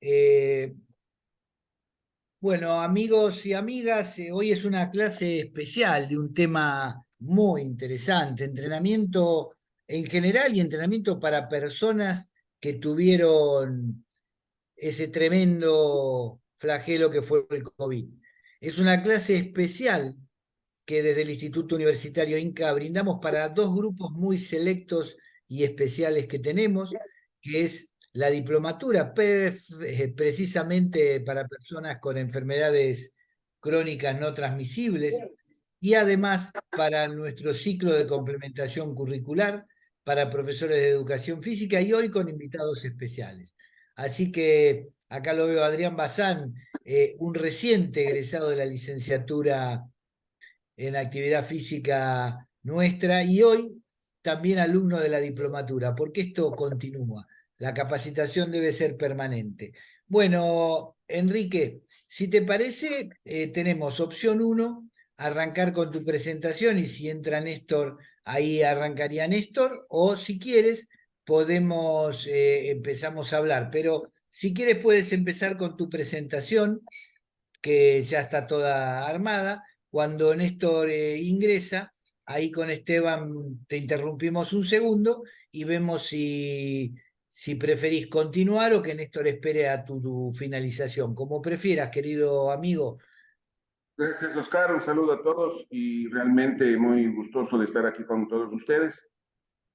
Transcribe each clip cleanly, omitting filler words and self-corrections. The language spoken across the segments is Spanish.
Eh, bueno, amigos y amigas, hoy es una clase especial de un tema muy interesante, entrenamiento en general y entrenamiento para personas que tuvieron ese tremendo flagelo que fue el COVID. Es una clase especial que desde el Instituto Universitario Inca brindamos para dos grupos muy selectos y especiales que tenemos, que es la diplomatura, precisamente para personas con enfermedades crónicas no transmisibles, y además para nuestro ciclo de complementación curricular para profesores de educación física y hoy con invitados especiales. Así que acá lo veo a Adrián Bazán, un reciente egresado de la licenciatura en actividad física nuestra y hoy también alumno de la diplomatura, porque esto continúa. La capacitación debe ser permanente. Bueno, Enrique, si te parece, tenemos opción 1, arrancar con tu presentación y si entra Néstor, ahí arrancaría Néstor, o si quieres, podemos, empezamos a hablar, pero si quieres puedes empezar con tu presentación que ya está toda armada. Cuando Néstor ingresa, ahí con Esteban te interrumpimos un segundo y vemos si preferís continuar o que Néstor espere a tu finalización. Como prefieras, querido amigo. Gracias, Oscar. Un saludo a todos y realmente muy gustoso de estar aquí con todos ustedes.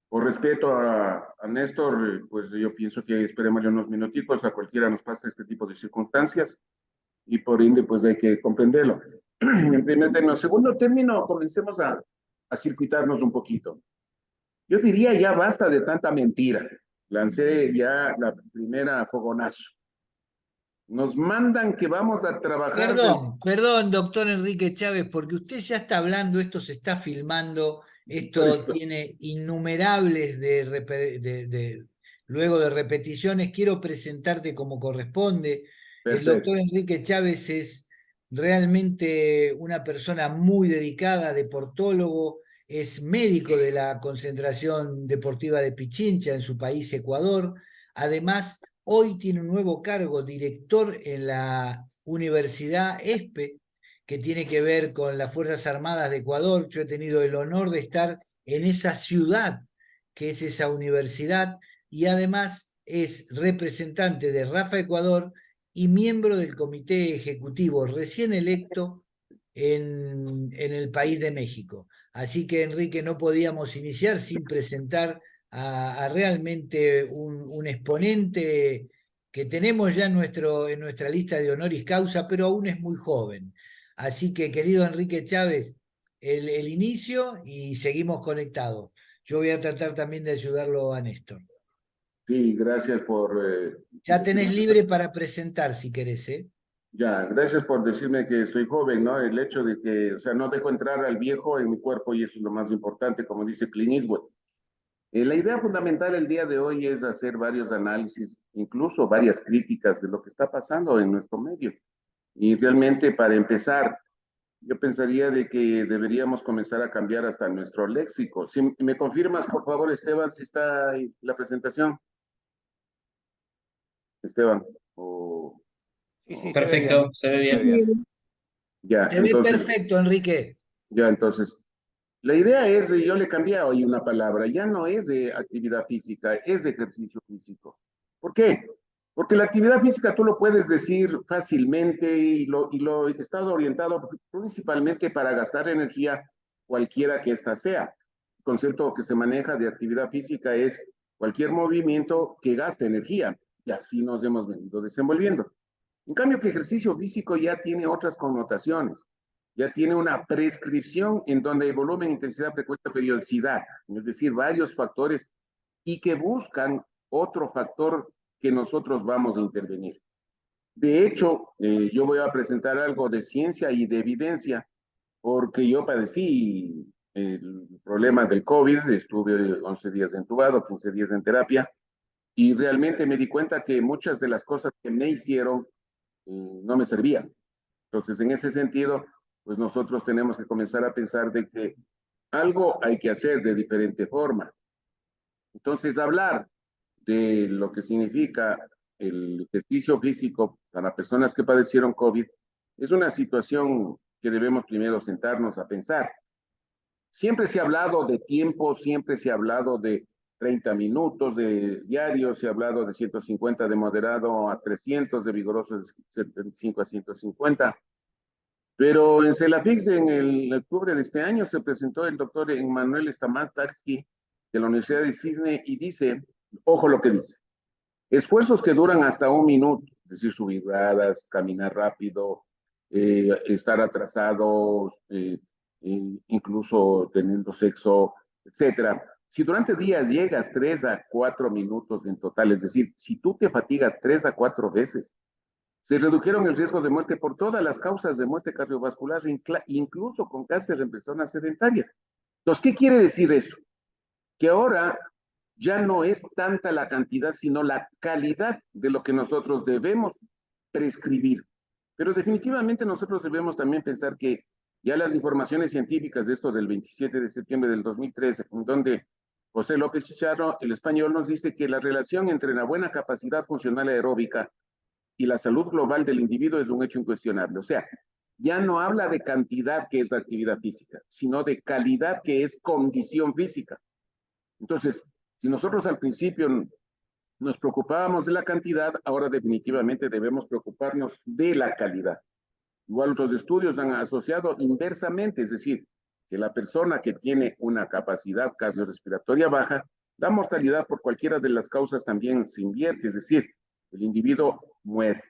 Por respeto a Néstor, pues yo pienso que esperemos unos minuticos, a cualquiera nos pasa este tipo de circunstancias y por ende pues hay que comprenderlo. En primer término. En segundo término, comencemos a circuitarnos un poquito. Yo diría ya basta de tanta mentira. Lancé ya la primera fogonazo. Nos mandan que vamos a trabajar del... Perdón, doctor Enrique Chávez, porque usted ya está hablando, esto se está filmando, Por esto eso, tiene innumerables luego de repeticiones. Quiero presentarte como corresponde. El doctor perfecto. Enrique Chávez es realmente una persona muy dedicada, deportólogo, es médico de la concentración deportiva de Pichincha en su país, Ecuador. Además, hoy tiene un nuevo cargo, director en la Universidad ESPE, que tiene que ver con las Fuerzas Armadas de Ecuador. Yo he tenido el honor de estar en esa ciudad, que es esa universidad, y además es representante de Rafa Ecuador y miembro del comité ejecutivo recién electo en el país de México. Así que, Enrique, no podíamos iniciar sin presentar a realmente un exponente que tenemos ya en nuestra lista de honoris causa, pero aún es muy joven. Así que, querido Enrique Chávez, el inicio y seguimos conectados. Yo voy a tratar también de ayudarlo a Néstor. Sí, gracias por Ya tenés decirme. libre para presentar si querés, ¿eh? Ya, gracias por decirme que soy joven, ¿no? El hecho de que, o sea, no dejo entrar al viejo en mi cuerpo y eso es lo más importante, como dice Clint Eastwood. La idea fundamental el día de hoy es hacer varios análisis, incluso varias críticas de lo que está pasando en nuestro medio. Y realmente, para empezar, yo pensaría de que deberíamos comenzar a cambiar hasta nuestro léxico. Si me confirmas, por favor, Esteban, si está ahí la presentación. Esteban, o... Sí, sí, se ve bien. Perfecto, se ve bien. Ya, Se ve entonces, perfecto, Enrique. ya, entonces. La idea es, yo le cambié hoy una palabra, ya no es de actividad física, es de ejercicio físico. ¿Por qué? Porque la actividad física tú lo puedes decir fácilmente y lo está orientado principalmente para gastar energía cualquiera que ésta sea. El concepto que se maneja de actividad física es cualquier movimiento que gaste energía y así nos hemos venido desenvolviendo. En cambio, que ejercicio físico ya tiene otras connotaciones, ya tiene una prescripción en donde hay volumen, intensidad, frecuencia, periodicidad, es decir, varios factores y que buscan otro factor que nosotros vamos a intervenir. De hecho, yo voy a presentar algo de ciencia y de evidencia, porque yo padecí el problema del COVID, estuve 11 días entubado, 15 días en terapia, y realmente me di cuenta que muchas de las cosas que me hicieron no me servían. Entonces, en ese sentido, pues nosotros tenemos que comenzar a pensar de que algo hay que hacer de diferente forma. Entonces, hablar de lo que significa el ejercicio físico para personas que padecieron COVID es una situación que debemos primero sentarnos a pensar. Siempre se ha hablado de tiempo, siempre se ha hablado de 30 minutos de diario, se ha hablado de 150 de moderado a 300, de vigoroso de 75 a 150. Pero en CELAFIX, en el octubre de este año, se presentó el doctor Emmanuel Stamatsky de la Universidad de Cisne y dice, ojo lo que dice, esfuerzos que duran hasta un minuto, es decir, subir gradas, caminar rápido, estar atrasados, incluso teniendo sexo, etcétera. Si durante días llegas 3 a 4 minutos en total, es decir, si tú te fatigas 3 a 4 veces, se redujeron el riesgo de muerte por todas las causas de muerte cardiovascular, incluso con cáncer en personas sedentarias. Entonces, ¿qué quiere decir eso? Que ahora ya no es tanta la cantidad, sino la calidad de lo que nosotros debemos prescribir. Pero definitivamente nosotros debemos también pensar que ya las informaciones científicas de esto del 27 de septiembre del 2013, donde José López Chicharro, el español, nos dice que la relación entre la buena capacidad funcional aeróbica y la salud global del individuo es un hecho incuestionable. O sea, ya no habla de cantidad, que es actividad física, sino de calidad, que es condición física. Entonces, si nosotros al principio nos preocupábamos de la cantidad, ahora definitivamente debemos preocuparnos de la calidad. Igual otros estudios han asociado inversamente, es decir, que la persona que tiene una capacidad cardiorrespiratoria baja, la mortalidad por cualquiera de las causas también se invierte, es decir, el individuo muere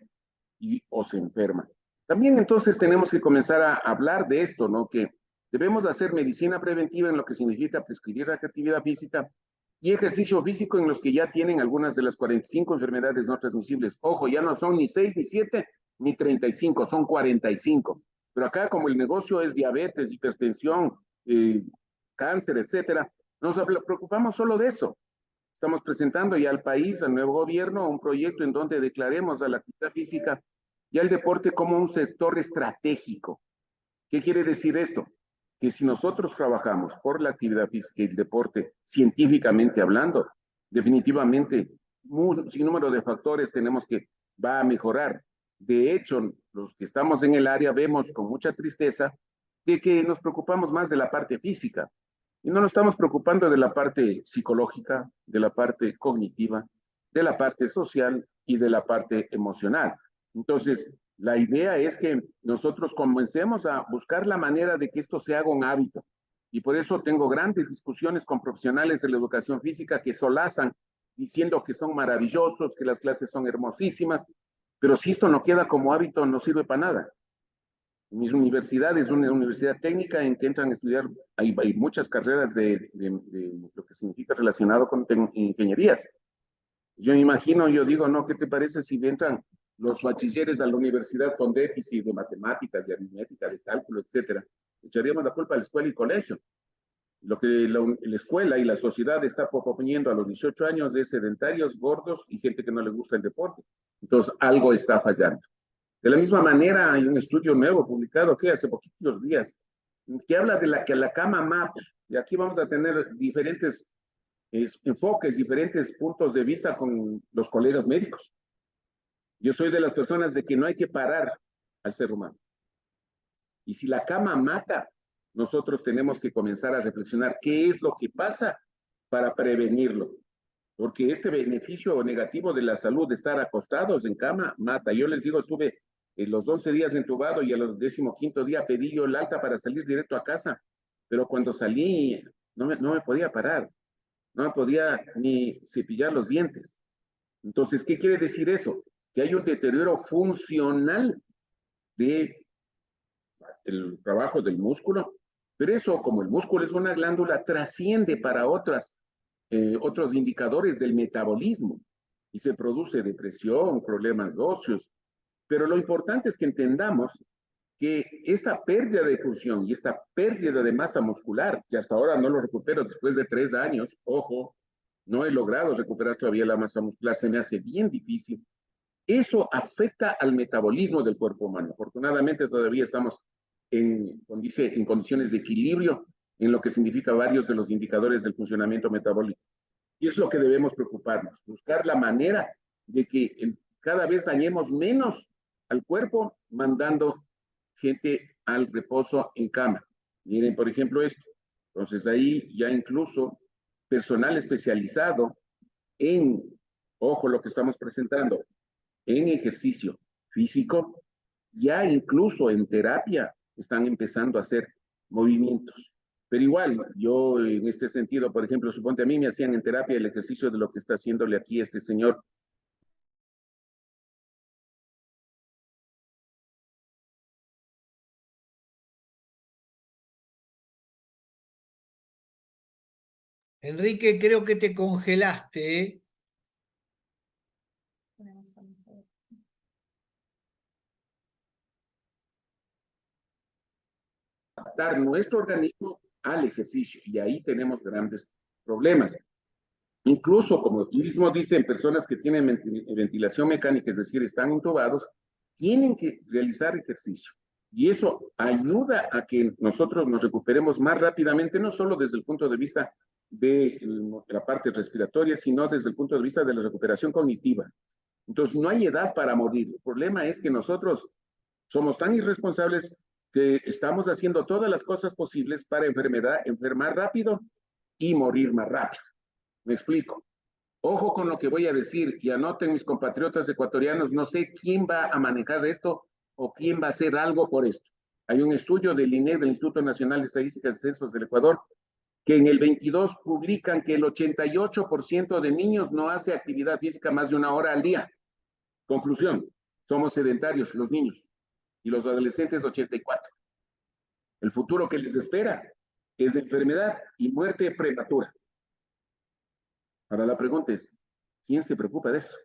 o se enferma. También entonces tenemos que comenzar a hablar de esto, ¿no? Que debemos hacer medicina preventiva en lo que significa prescribir actividad física y ejercicio físico en los que ya tienen algunas de las 45 enfermedades no transmisibles. Ojo, ya no son ni 6 ni 7 ni 35, son 45. Pero acá como el negocio es diabetes, hipertensión, cáncer, etcétera, nos preocupamos solo de eso. Estamos presentando ya al país, al nuevo gobierno, un proyecto en donde declaremos a la actividad física y al deporte como un sector estratégico. ¿Qué quiere decir esto? Que si nosotros trabajamos por la actividad física y el deporte, científicamente hablando, definitivamente, sin número de factores tenemos que va a mejorar. De hecho, los que estamos en el área vemos con mucha tristeza de que nos preocupamos más de la parte física y no nos estamos preocupando de la parte psicológica, de la parte cognitiva, de la parte social y de la parte emocional. Entonces, la idea es que nosotros comencemos a buscar la manera de que esto se haga un hábito. Y por eso tengo grandes discusiones con profesionales de la educación física que solazan diciendo que son maravillosos, que las clases son hermosísimas, pero si esto no queda como hábito, no sirve para nada. Mi universidad es una universidad técnica en que entran a estudiar, hay muchas carreras de lo que significa relacionado con ingenierías. Yo me imagino, yo digo, no, ¿qué te parece si entran los bachilleres a la universidad con déficit de matemáticas, de aritmética, de cálculo, etcétera? Echaríamos la culpa a la escuela y colegio. Lo que la escuela y la sociedad está proponiendo a los 18 años es sedentarios, gordos y gente que no le gusta el deporte. Entonces, algo está fallando. De la misma manera, hay un estudio nuevo publicado que hace poquitos días que habla de que la cama mata. Y aquí vamos a tener diferentes enfoques, diferentes puntos de vista con los colegas médicos. Yo soy de las personas de que no hay que parar al ser humano. Y si la cama mata, nosotros tenemos que comenzar a reflexionar qué es lo que pasa para prevenirlo. Porque este beneficio negativo de la salud de estar acostados en cama mata. Yo les digo, estuve en los 11 días entubado y a los 15º día pedí yo el alta para salir directo a casa. Pero cuando salí, no me podía parar, no me podía ni cepillar los dientes. Entonces, ¿qué quiere decir eso? Que hay un deterioro funcional del trabajo del músculo, pero eso, como el músculo es una glándula, trasciende para otros indicadores del metabolismo y se produce depresión, problemas óseos. Pero lo importante es que entendamos que esta pérdida de función y esta pérdida de masa muscular, que hasta ahora no lo recupero después de 3 años, ojo, no he logrado recuperar todavía la masa muscular, se me hace bien difícil. Eso afecta al metabolismo del cuerpo humano. Afortunadamente todavía estamos en condiciones de equilibrio en lo que significa varios de los indicadores del funcionamiento metabólico. Y es lo que debemos preocuparnos, buscar la manera de que cada vez dañemos menos al cuerpo mandando gente al reposo en cama. Miren, por ejemplo, esto. Entonces, ahí ya incluso personal especializado en, ojo lo que estamos presentando, en ejercicio físico, ya incluso en terapia están empezando a hacer movimientos. Pero igual, yo en este sentido, por ejemplo, suponte a mí me hacían en terapia el ejercicio de lo que está haciéndole aquí este señor. Enrique, creo que te congelaste, ¿eh? Adaptar nuestro organismo al ejercicio y ahí tenemos grandes problemas. Incluso, como tú mismo dices, en personas que tienen ventilación mecánica, es decir, están intubados, tienen que realizar ejercicio. Y eso ayuda a que nosotros nos recuperemos más rápidamente, no solo desde el punto de vista de la parte respiratoria, sino desde el punto de vista de la recuperación cognitiva. Entonces, no hay edad para morir. El problema es que nosotros somos tan irresponsables que estamos haciendo todas las cosas posibles para enfermar rápido y morir más rápido. Me explico. Ojo con lo que voy a decir y anoten mis compatriotas ecuatorianos, no sé quién va a manejar esto o quién va a hacer algo por esto. Hay un estudio del INE, del Instituto Nacional de Estadísticas y Censos del Ecuador, que en el 22 publican que el 88% de niños no hace actividad física más de 1 hora al día. Conclusión, somos sedentarios los niños y los adolescentes 84. El futuro que les espera es enfermedad y muerte prematura. Ahora la pregunta es, ¿quién se preocupa de eso?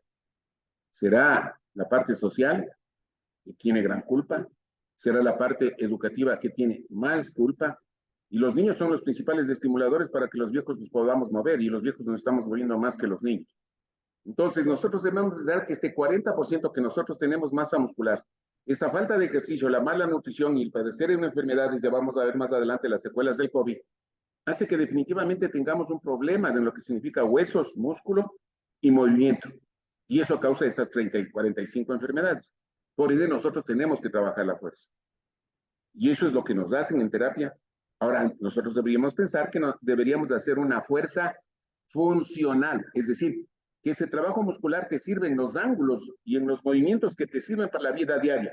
¿Será la parte social, que tiene gran culpa? ¿Será la parte educativa, que tiene más culpa? Y los niños son los principales estimuladores para que los viejos nos podamos mover, y los viejos nos estamos moviendo más que los niños. Entonces, nosotros debemos pensar que este 40% que nosotros tenemos masa muscular, esta falta de ejercicio, la mala nutrición y el padecer en enfermedades, ya vamos a ver más adelante las secuelas del COVID, hace que definitivamente tengamos un problema de lo que significa huesos, músculo y movimiento. Y eso causa estas 30 y 45 enfermedades. Por ende, nosotros tenemos que trabajar la fuerza. Y eso es lo que nos hacen en terapia. Ahora, nosotros deberíamos pensar que deberíamos de hacer una fuerza funcional, es decir, que ese trabajo muscular te sirve en los ángulos y en los movimientos que te sirven para la vida diaria.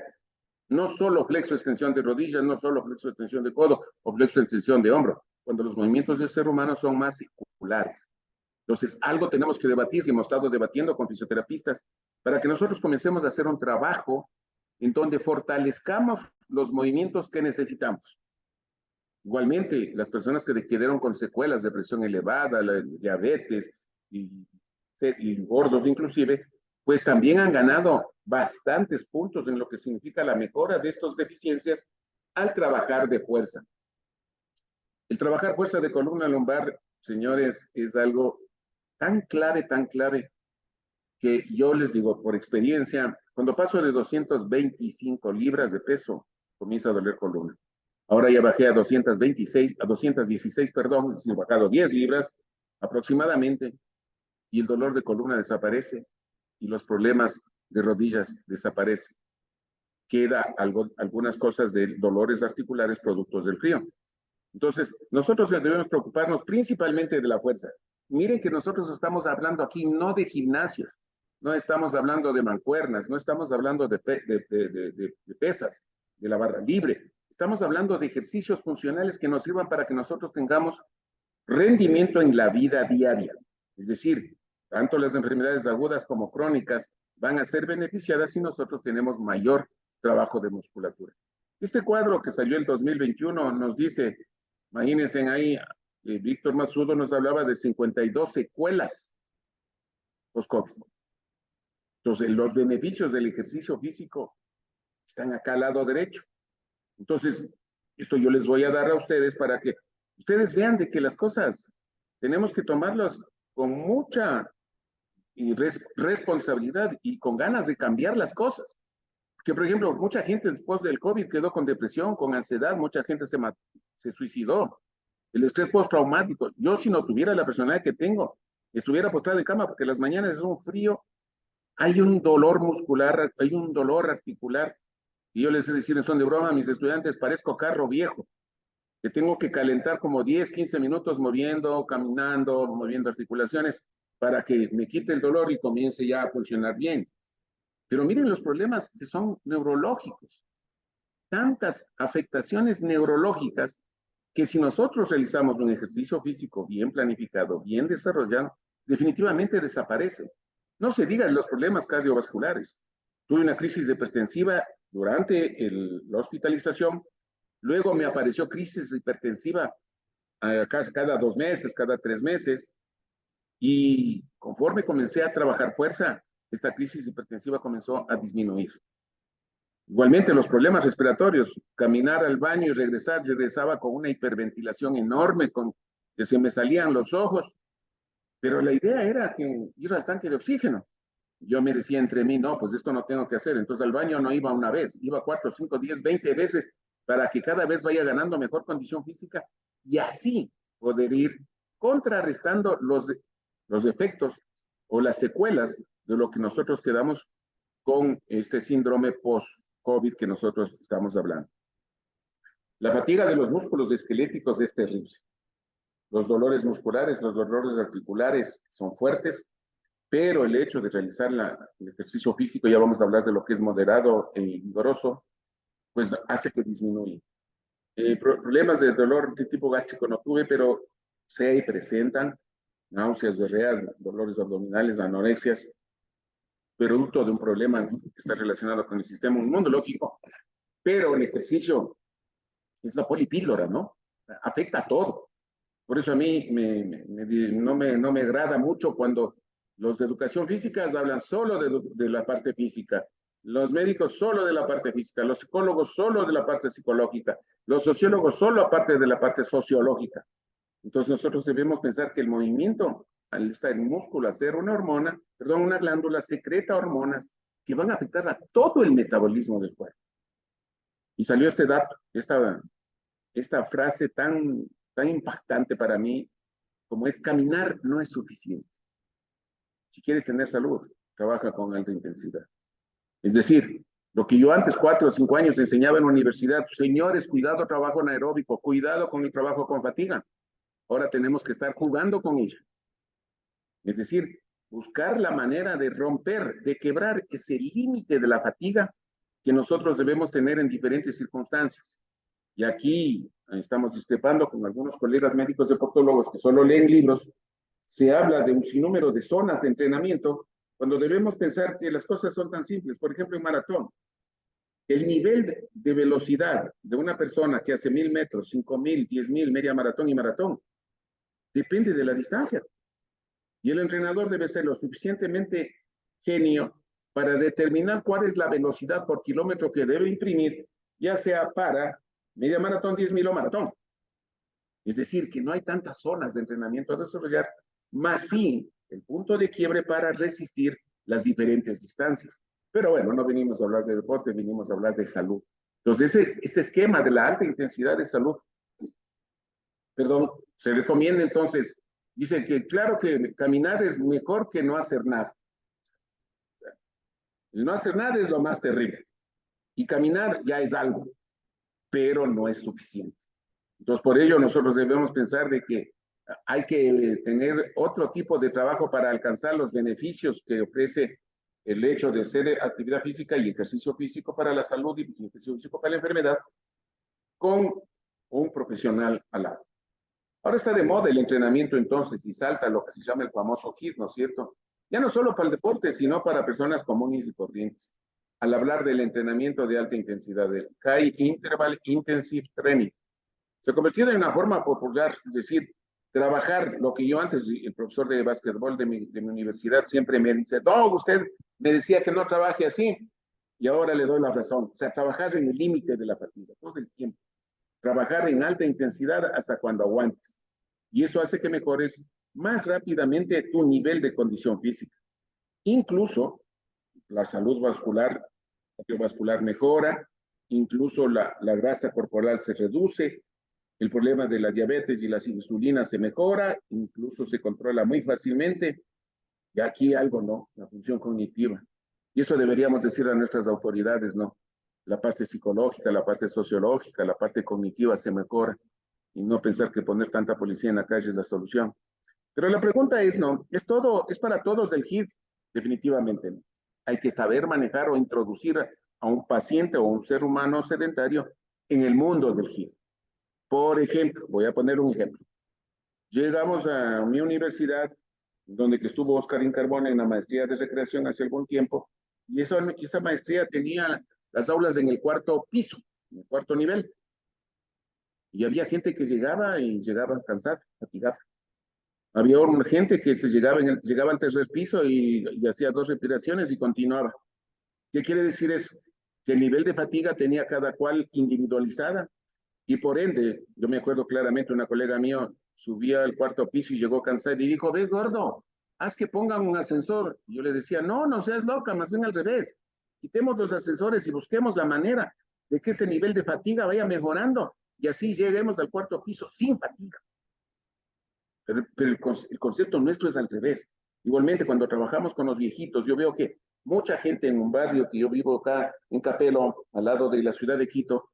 No solo flexo extensión de rodillas, no solo flexo extensión de codo o flexo extensión de hombro, cuando los movimientos del ser humano son más circulares. Entonces, algo tenemos que debatir y hemos estado debatiendo con fisioterapistas para que nosotros comencemos a hacer un trabajo en donde fortalezcamos los movimientos que necesitamos. Igualmente, las personas que quedaron con secuelas de presión elevada, la diabetes y gordos inclusive, pues también han ganado bastantes puntos en lo que significa la mejora de estas deficiencias al trabajar de fuerza. El trabajar fuerza de columna lumbar, señores, es algo tan clave, que yo les digo por experiencia, cuando paso de 225 libras de peso, comienza a doler columna. Ahora ya bajé a 216, perdón, es decir, bajado 10 libras aproximadamente, y el dolor de columna desaparece y los problemas de rodillas desaparecen. Queda algunas cosas de dolores articulares productos del frío. Entonces, nosotros debemos preocuparnos principalmente de la fuerza. Miren que nosotros estamos hablando aquí no de gimnasios, no estamos hablando de mancuernas, no estamos hablando de pesas, de la barra libre. Estamos hablando de ejercicios funcionales que nos sirvan para que nosotros tengamos rendimiento en la vida diaria. Es decir, tanto las enfermedades agudas como crónicas van a ser beneficiadas si nosotros tenemos mayor trabajo de musculatura. Este cuadro que salió en 2021 nos dice, imagínense ahí, Víctor Masudo nos hablaba de 52 secuelas post-COVID. Entonces, los beneficios del ejercicio físico están acá al lado derecho. Entonces, esto yo les voy a dar a ustedes para que ustedes vean de que las cosas tenemos que tomarlas con mucha responsabilidad y con ganas de cambiar las cosas. Porque, por ejemplo, mucha gente después del COVID quedó con depresión, con ansiedad, mucha gente se suicidó. El estrés postraumático. Yo, si no tuviera la personalidad que tengo, estuviera postrada de cama porque las mañanas es un frío hay un dolor muscular, hay un dolor articular. Y yo les he decir en son de broma a mis estudiantes, parezco carro viejo, que tengo que calentar como 10, 15 minutos moviendo, caminando, moviendo articulaciones para que me quite el dolor y comience ya a funcionar bien. Pero miren los problemas que son neurológicos, tantas afectaciones neurológicas que si nosotros realizamos un ejercicio físico bien planificado, bien desarrollado, definitivamente desaparece. No se digan los problemas cardiovasculares. Tuve una crisis hipertensiva durante la hospitalización, luego me apareció crisis hipertensiva cada 2 meses, cada 3 meses, y conforme comencé a trabajar fuerza, esta crisis hipertensiva comenzó a disminuir. Igualmente los problemas respiratorios, caminar al baño y regresar, regresaba con una hiperventilación enorme, que se me salían los ojos, pero la idea era que ir al tanque de oxígeno. Yo me decía entre mí, no, pues esto no tengo que hacer. Entonces al baño no iba una vez, iba 4, 5, 10, 20 veces para que cada vez vaya ganando mejor condición física y así poder ir contrarrestando los efectos o las secuelas de lo que nosotros quedamos con este síndrome post-COVID que nosotros estamos hablando. La fatiga de los músculos esqueléticos es terrible. Los dolores musculares, los dolores articulares son fuertes, pero el hecho de realizar el ejercicio físico, ya vamos a hablar de lo que es moderado e vigoroso, pues hace que disminuya. Problemas de dolor de tipo gástrico no tuve, pero se presentan náuseas, diarreas, dolores abdominales, anorexias, producto de un problema, ¿no?, que está relacionado con el sistema inmunológico, pero el ejercicio es la polipíldora, ¿no? Afecta a todo. Por eso a mí no me agrada mucho cuando los de educación física hablan solo de la parte física, los médicos solo de la parte física, los psicólogos solo de la parte psicológica, los sociólogos solo aparte de la parte sociológica. Entonces nosotros debemos pensar que el movimiento, al estar en músculo, hacer una glándula secreta hormonas que van a afectar a todo el metabolismo del cuerpo. Y salió este dato, esta frase tan impactante para mí, como es: caminar no es suficiente. Si quieres tener salud, trabaja con alta intensidad. Es decir, lo que yo antes, 4 o 5 años, enseñaba en la universidad: señores, cuidado trabajo anaeróbico, cuidado con el trabajo con fatiga. Ahora tenemos que estar jugando con ella. Es decir, buscar la manera de romper, de quebrar ese límite de la fatiga que nosotros debemos tener en diferentes circunstancias. Y aquí estamos discrepando con algunos colegas médicos deportólogos que solo leen libros. Se habla de un sinnúmero de zonas de entrenamiento cuando debemos pensar que las cosas son tan simples. Por ejemplo, en maratón, el nivel de velocidad de una persona que hace 1000 metros, 5000, 10.000, media maratón y maratón, depende de la distancia. Y el entrenador debe ser lo suficientemente genio para determinar cuál es la velocidad por kilómetro que debe imprimir, ya sea para media maratón, 10.000 o maratón. Es decir, que no hay tantas zonas de entrenamiento a desarrollar, más sí el punto de quiebre para resistir las diferentes distancias. Pero bueno, no venimos a hablar de deporte, venimos a hablar de salud. Entonces, este esquema de la alta intensidad de salud, perdón, se recomienda entonces, dice que claro que caminar es mejor que no hacer nada. El no hacer nada es lo más terrible. Y caminar ya es algo, pero no es suficiente. Entonces, por ello nosotros debemos pensar de que hay que tener otro tipo de trabajo para alcanzar los beneficios que ofrece el hecho de hacer actividad física y ejercicio físico para la salud y ejercicio físico para la enfermedad con un profesional al lado. Ahora está de moda el entrenamiento entonces y salta lo que se llama el famoso HIIT, ¿no es cierto? Ya no solo para el deporte, sino para personas comunes y corrientes. Al hablar del entrenamiento de alta intensidad, del High Interval Intensive Training, se ha convertido en una forma popular, es decir, trabajar lo que yo antes, el profesor de básquetbol de mi universidad siempre me dice: no, usted me decía que no trabaje así, y ahora le doy la razón. O sea, trabajar en el límite de la fatiga, todo el tiempo. Trabajar en alta intensidad hasta cuando aguantes. Y eso hace que mejores más rápidamente tu nivel de condición física. Incluso la salud vascular, cardiovascular mejora, incluso la grasa corporal se reduce, el problema de la diabetes y la insulina se mejora, incluso se controla muy fácilmente. Y aquí algo, ¿no? La función cognitiva. Y eso deberíamos decir a nuestras autoridades, ¿no? La parte psicológica, la parte sociológica, la parte cognitiva se mejora y no pensar que poner tanta policía en la calle es la solución. Pero la pregunta es, ¿no? Es todo, es para todos del HIV, definitivamente, ¿no? Hay que saber manejar o introducir a un paciente o un ser humano sedentario en el mundo del HIV. Por ejemplo, voy a poner un ejemplo. Llegamos a mi universidad, donde que estuvo Oscar Carbone en la maestría de recreación hace algún tiempo, y esa maestría tenía las aulas en el cuarto piso, en el cuarto nivel, y había gente que llegaba y llegaba cansada, fatigada. Había gente que llegaba al tercer piso y hacía 2 respiraciones y continuaba. ¿Qué quiere decir eso? Que el nivel de fatiga tenía cada cual individualizada y por ende, yo me acuerdo claramente, una colega mía subía al cuarto piso y llegó cansada y dijo, ve gordo, haz que pongan un ascensor. Y yo le decía, no, no seas loca, más bien al revés. Quitemos los ascensores y busquemos la manera de que ese nivel de fatiga vaya mejorando y así lleguemos al cuarto piso sin fatiga. Pero el concepto nuestro es al revés. Igualmente, cuando trabajamos con los viejitos, yo veo que mucha gente en un barrio que yo vivo acá en Capelo, al lado de la ciudad de Quito,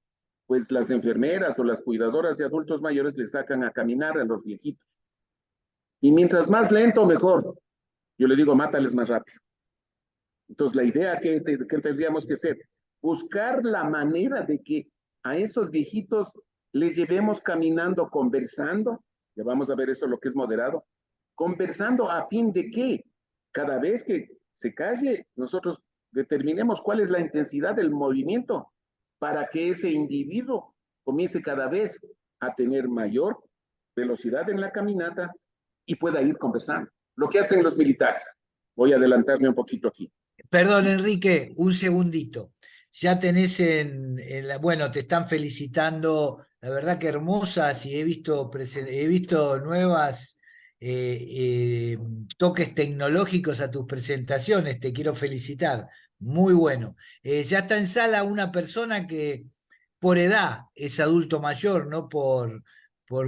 pues las enfermeras o las cuidadoras de adultos mayores les sacan a caminar a los viejitos. Y mientras más lento, mejor. Yo le digo, mátales más rápido. Entonces, la idea que tendríamos que hacer, buscar la manera de que a esos viejitos les llevemos caminando, conversando, ya vamos a ver esto lo que es moderado, conversando a fin de que cada vez que se calle, nosotros determinemos cuál es la intensidad del movimiento para que ese individuo comience cada vez a tener mayor velocidad en la caminata y pueda ir conversando. Lo que hacen los militares. Voy a adelantarme un poquito aquí. Perdón, Enrique, un segundito. Ya tenés bueno, te están felicitando, la verdad que hermosas, y he visto nuevas eh, toques tecnológicos a tus presentaciones, te quiero felicitar, muy bueno. Ya está en sala una persona que por edad es adulto mayor, no por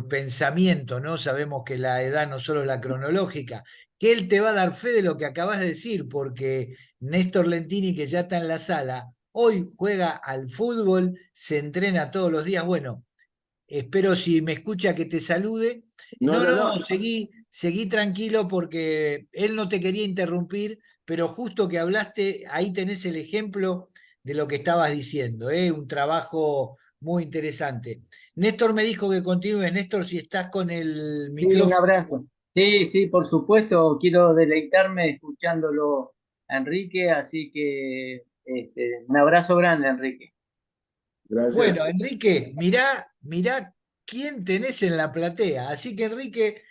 pensamiento, ¿no? Sabemos que la edad no solo es la cronológica, que él te va a dar fe de lo que acabas de decir, porque Néstor Lentini, que ya está en la sala, hoy juega al fútbol, se entrena todos los días. Bueno, espero si me escucha que te salude. No, No, no, no, no. seguí tranquilo porque él no te quería interrumpir, pero justo que hablaste, ahí tenés el ejemplo de lo que estabas diciendo, ¿eh? Un trabajo muy interesante. Néstor me dijo que continúe. Néstor, si estás con el Sí, un micrófono. abrazo. Sí, sí, por supuesto, quiero deleitarme escuchándolo a Enrique, así que un abrazo grande, Enrique. Gracias. Bueno, Enrique, mirá quién tenés en la platea. Así que, Enrique,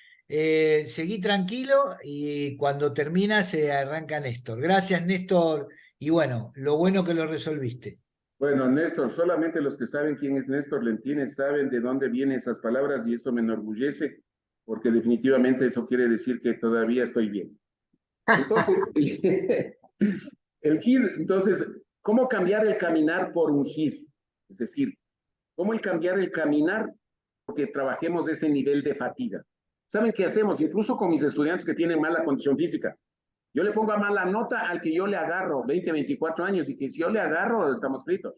seguí tranquilo y cuando termina se arranca Néstor. Gracias, Néstor. Y bueno, lo bueno que lo resolviste. Bueno, Néstor, solamente los que saben quién es Néstor Lentines saben de dónde vienen esas palabras y eso me enorgullece, porque definitivamente eso quiere decir que todavía estoy bien. Entonces, el HIIT, entonces, ¿cómo cambiar el caminar por un HIIT? Es decir, ¿cómo el cambiar el caminar porque trabajemos ese nivel de fatiga? ¿Saben qué hacemos? Incluso con mis estudiantes que tienen mala condición física. Yo le pongo a mala nota al que yo le agarro 20, 24 años y que si yo le agarro estamos fritos.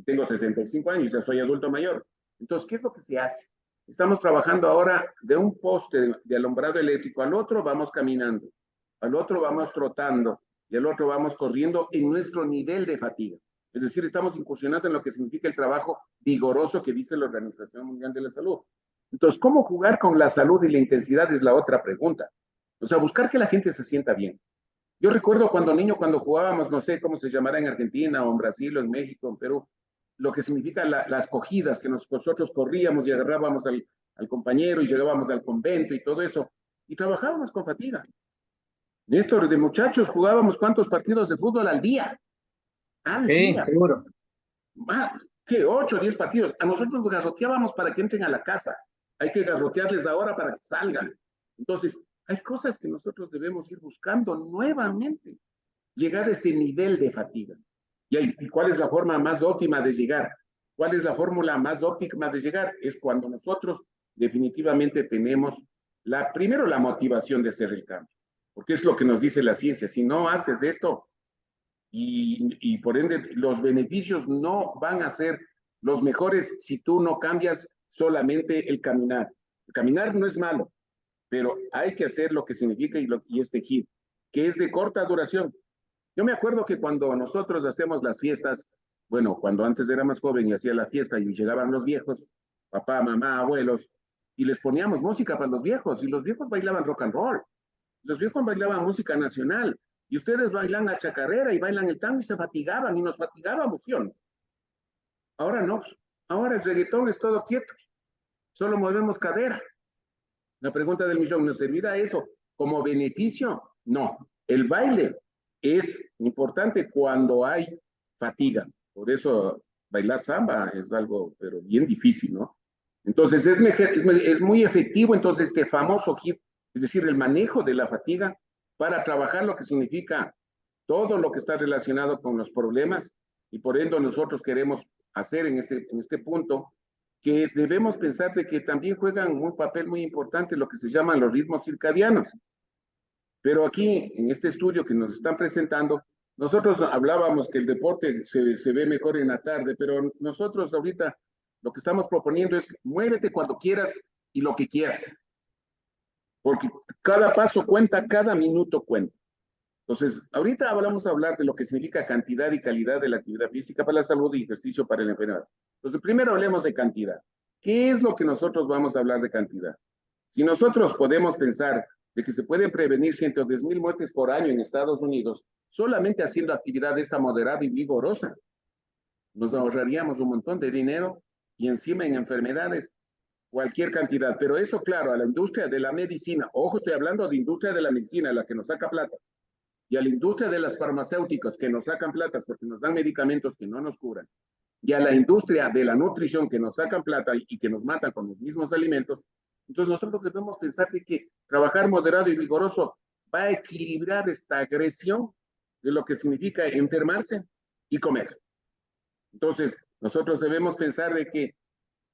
Tengo 65 años, ya soy adulto mayor. Entonces, ¿qué es lo que se hace? Estamos trabajando ahora de un poste de alumbrado eléctrico al otro, vamos caminando, al otro vamos trotando y al otro vamos corriendo en nuestro nivel de fatiga. Es decir, estamos incursionando en lo que significa el trabajo vigoroso que dice la Organización Mundial de la Salud. Entonces, ¿cómo jugar con la salud y la intensidad es la otra pregunta? O sea, buscar que la gente se sienta bien. Yo recuerdo cuando niño, cuando jugábamos, no sé cómo se llamará en Argentina o en Brasil o en México, en Perú, lo que significa las cogidas, que nosotros corríamos y agarrábamos al compañero y llegábamos al convento y todo eso, y trabajábamos con fatiga. Néstor, de muchachos jugábamos cuántos partidos de fútbol al día, al Sí, día, seguro. más que 8 o 10 partidos. A nosotros nos garroteábamos para que entren a la casa. Hay que garrotearles ahora para que salgan. Entonces, hay cosas que nosotros debemos ir buscando nuevamente, llegar a ese nivel de fatiga. ¿Y cuál es la forma más óptima de llegar? ¿Cuál es la fórmula más óptima de llegar? Es cuando nosotros definitivamente tenemos primero la motivación de hacer el cambio, porque es lo que nos dice la ciencia. Si no haces esto, y por ende los beneficios no van a ser los mejores si tú no cambias solamente el caminar. El caminar no es malo, pero hay que hacer lo que significa y es tejido, que es de corta duración. Yo me acuerdo que cuando nosotros hacemos las fiestas, bueno, cuando antes era más joven y hacía la fiesta y llegaban los viejos, papá, mamá, abuelos, y les poníamos música para los viejos, y los viejos bailaban rock and roll, los viejos bailaban música nacional, y ustedes bailan la chacarrera y bailan el tango y se fatigaban, y nos fatigábamos, ¿sí o no? Ahora no, ahora el reggaetón es todo quieto, solo movemos cadera. La pregunta del millón, ¿nos servirá eso como beneficio? No, el baile es importante cuando hay fatiga. Por eso bailar samba es algo, pero bien difícil, ¿no? Entonces es muy efectivo entonces este famoso HIIT, es decir, el manejo de la fatiga para trabajar lo que significa todo lo que está relacionado con los problemas y por ende nosotros queremos hacer en este punto que debemos pensar de que también juegan un papel muy importante lo que se llaman los ritmos circadianos. Pero aquí, en este estudio que nos están presentando, nosotros hablábamos que el deporte se ve mejor en la tarde, pero nosotros ahorita lo que estamos proponiendo es muévete cuando quieras y lo que quieras, porque cada paso cuenta, cada minuto cuenta. Entonces, ahorita vamos a hablar de lo que significa cantidad y calidad de la actividad física para la salud y ejercicio para la enfermedad. Entonces, primero hablemos de cantidad. ¿Qué es lo que nosotros vamos a hablar de cantidad? Si nosotros podemos pensar de que se pueden prevenir 110,000 muertes por año en Estados Unidos solamente haciendo actividad esta moderada y vigorosa, nos ahorraríamos un montón de dinero y encima en enfermedades cualquier cantidad. Pero eso, claro, a la industria de la medicina, ojo, estoy hablando de industria de la medicina, la que nos saca plata, y a la industria de las farmacéuticas que nos sacan platas porque nos dan medicamentos que no nos curan, y a la industria de la nutrición que nos sacan plata y que nos matan con los mismos alimentos, entonces nosotros debemos pensar de que trabajar moderado y vigoroso va a equilibrar esta agresión de lo que significa enfermarse y comer. Entonces, nosotros debemos pensar de que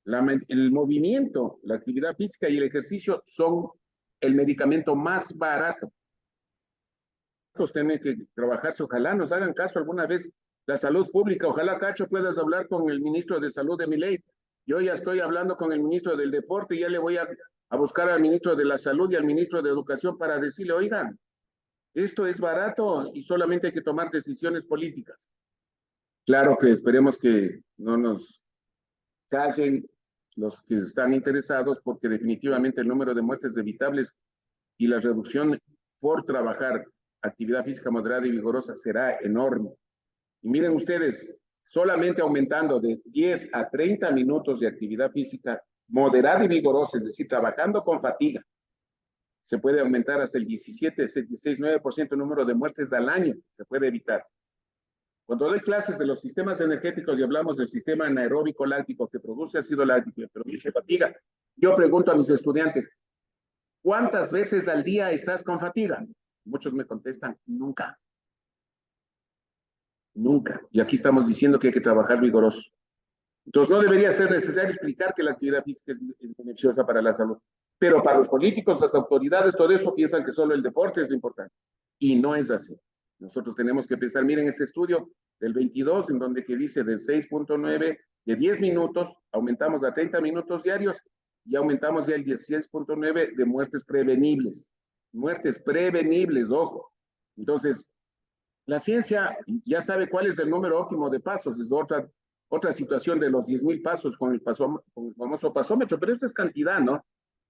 el movimiento, la actividad física y el ejercicio son el medicamento más barato. Tienen que trabajarse, ojalá nos hagan caso alguna vez la salud pública, ojalá Cacho puedas hablar con el ministro de salud de mi ley. Yo ya estoy hablando con el ministro del deporte y ya le voy a buscar al ministro de la salud y al ministro de educación para decirle, oigan, esto es barato y solamente hay que tomar decisiones políticas. Claro que esperemos que no nos callen los que están interesados porque definitivamente el número de muertes evitables y la reducción por trabajar actividad física moderada y vigorosa será enorme. Y miren ustedes, solamente aumentando de 10 a 30 minutos de actividad física moderada y vigorosa, es decir, trabajando con fatiga, se puede aumentar hasta el 17, 16, 9% el número de muertes al año, se puede evitar. Cuando doy clases de los sistemas energéticos y hablamos del sistema anaeróbico láctico que produce ácido láctico y produce fatiga, yo pregunto a mis estudiantes, ¿cuántas veces al día estás con fatiga? Muchos me contestan, nunca. Nunca. Y aquí estamos diciendo que hay que trabajar vigoroso. Entonces no debería ser necesario explicar que la actividad física es beneficiosa para la salud. Pero para los políticos, las autoridades, todo eso piensan que solo el deporte es lo importante. Y no es así. Nosotros tenemos que pensar, miren este estudio del 22, en donde que dice del 6.9, de 10 minutos, aumentamos a 30 minutos diarios y aumentamos ya el 16.9 de muertes prevenibles. Muertes prevenibles, ojo. Entonces, la ciencia ya sabe cuál es el número óptimo de pasos, es otra situación de los 10,000 pasos con el famoso pasómetro, pero esto es cantidad, ¿no?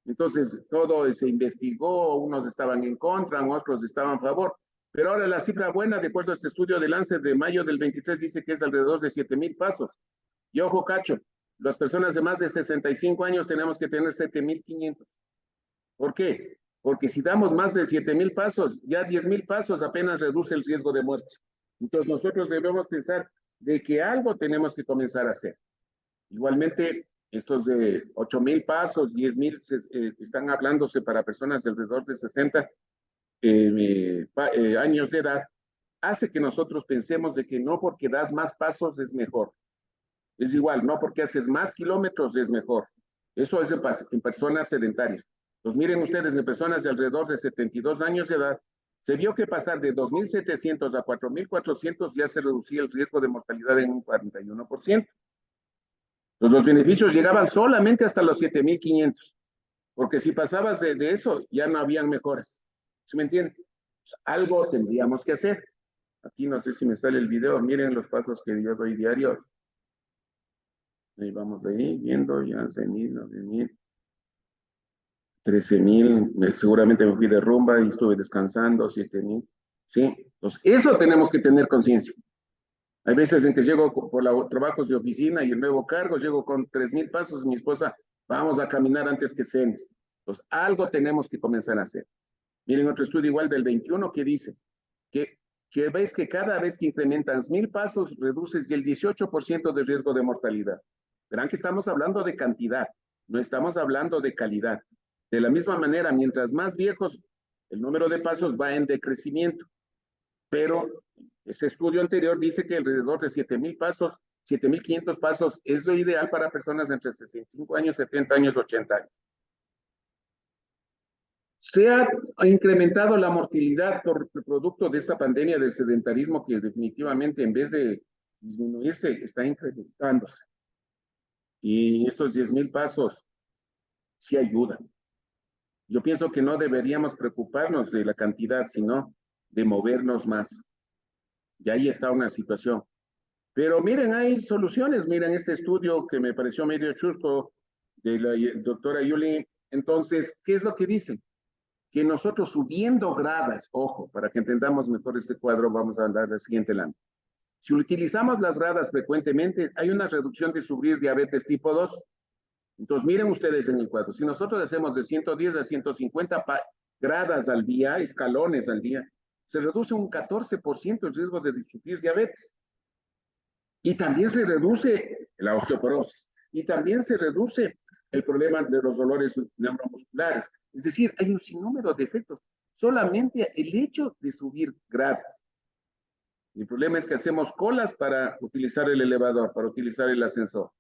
Entonces, todo se investigó, unos estaban en contra, otros estaban a favor, pero ahora la cifra buena, de acuerdo a este estudio de Lancet de mayo del 23, dice que es alrededor de 7,000 pasos. Y ojo, Cacho, las personas de más de 65 años tenemos que tener 7,500. ¿Por qué? Porque si damos más de 7,000 pasos, ya 10,000 pasos apenas reduce el riesgo de muerte. Entonces nosotros debemos pensar de que algo tenemos que comenzar a hacer. Igualmente, estos de 8,000 pasos, 10,000, están hablándose para personas de alrededor de 60 años de edad, hace que nosotros pensemos de que no porque das más pasos es mejor. Es igual, no porque haces más kilómetros es mejor. Eso es en personas sedentarias. Pues miren ustedes, en personas de alrededor de 72 años de edad, se vio que pasar de 2.700 a 4.400 ya se reducía el riesgo de mortalidad en un 41%. Entonces, los beneficios llegaban solamente hasta los 7.500, porque si pasabas de eso, ya no habían mejoras. ¿Sí me entienden? Pues algo tendríamos que hacer. Aquí no sé si me sale el video, miren los pasos que yo doy diarios. Ahí vamos ahí, viendo, ya 6.000, 9.000, 13.000, seguramente me fui de rumba y estuve descansando, 7.000. ¿Sí? Entonces, eso tenemos que tener conciencia. Hay veces en que llego por trabajos de oficina y el nuevo cargo, llego con 3.000 pasos, mi esposa, vamos a caminar antes que cenes. Entonces, algo tenemos que comenzar a hacer. Miren otro estudio igual del 21 que dice que ves que cada vez que incrementas 1.000 pasos, reduces el 18% de riesgo de mortalidad. Verán que estamos hablando de cantidad, no estamos hablando de calidad. De la misma manera, mientras más viejos, el número de pasos va en decrecimiento. Pero ese estudio anterior dice que alrededor de 7.000 pasos, 7.500 pasos es lo ideal para personas entre 65 años, 70 años, 80 años. Se ha incrementado la mortalidad por producto de esta pandemia del sedentarismo que definitivamente en vez de disminuirse está incrementándose. Y estos 10.000 pasos sí ayudan. Yo pienso que no deberíamos preocuparnos de la cantidad, sino de movernos más. Y ahí está una situación. Pero miren, hay soluciones. Miren este estudio que me pareció medio chusco de la doctora Yuli. Entonces, ¿qué es lo que dice? Que nosotros subiendo gradas, ojo, para que entendamos mejor este cuadro, vamos a hablar del siguiente lámina. Si utilizamos las gradas frecuentemente, hay una reducción de sufrir diabetes tipo 2. Entonces, miren ustedes en el cuadro, si nosotros hacemos de 110 a 150 gradas al día, escalones al día, se reduce un 14% el riesgo de sufrir diabetes. Y también se reduce la osteoporosis. Y también se reduce el problema de los dolores neuromusculares. Es decir, hay un sinnúmero de efectos. Solamente el hecho de subir gradas. El problema es que hacemos colas para utilizar el elevador, para utilizar el ascensor.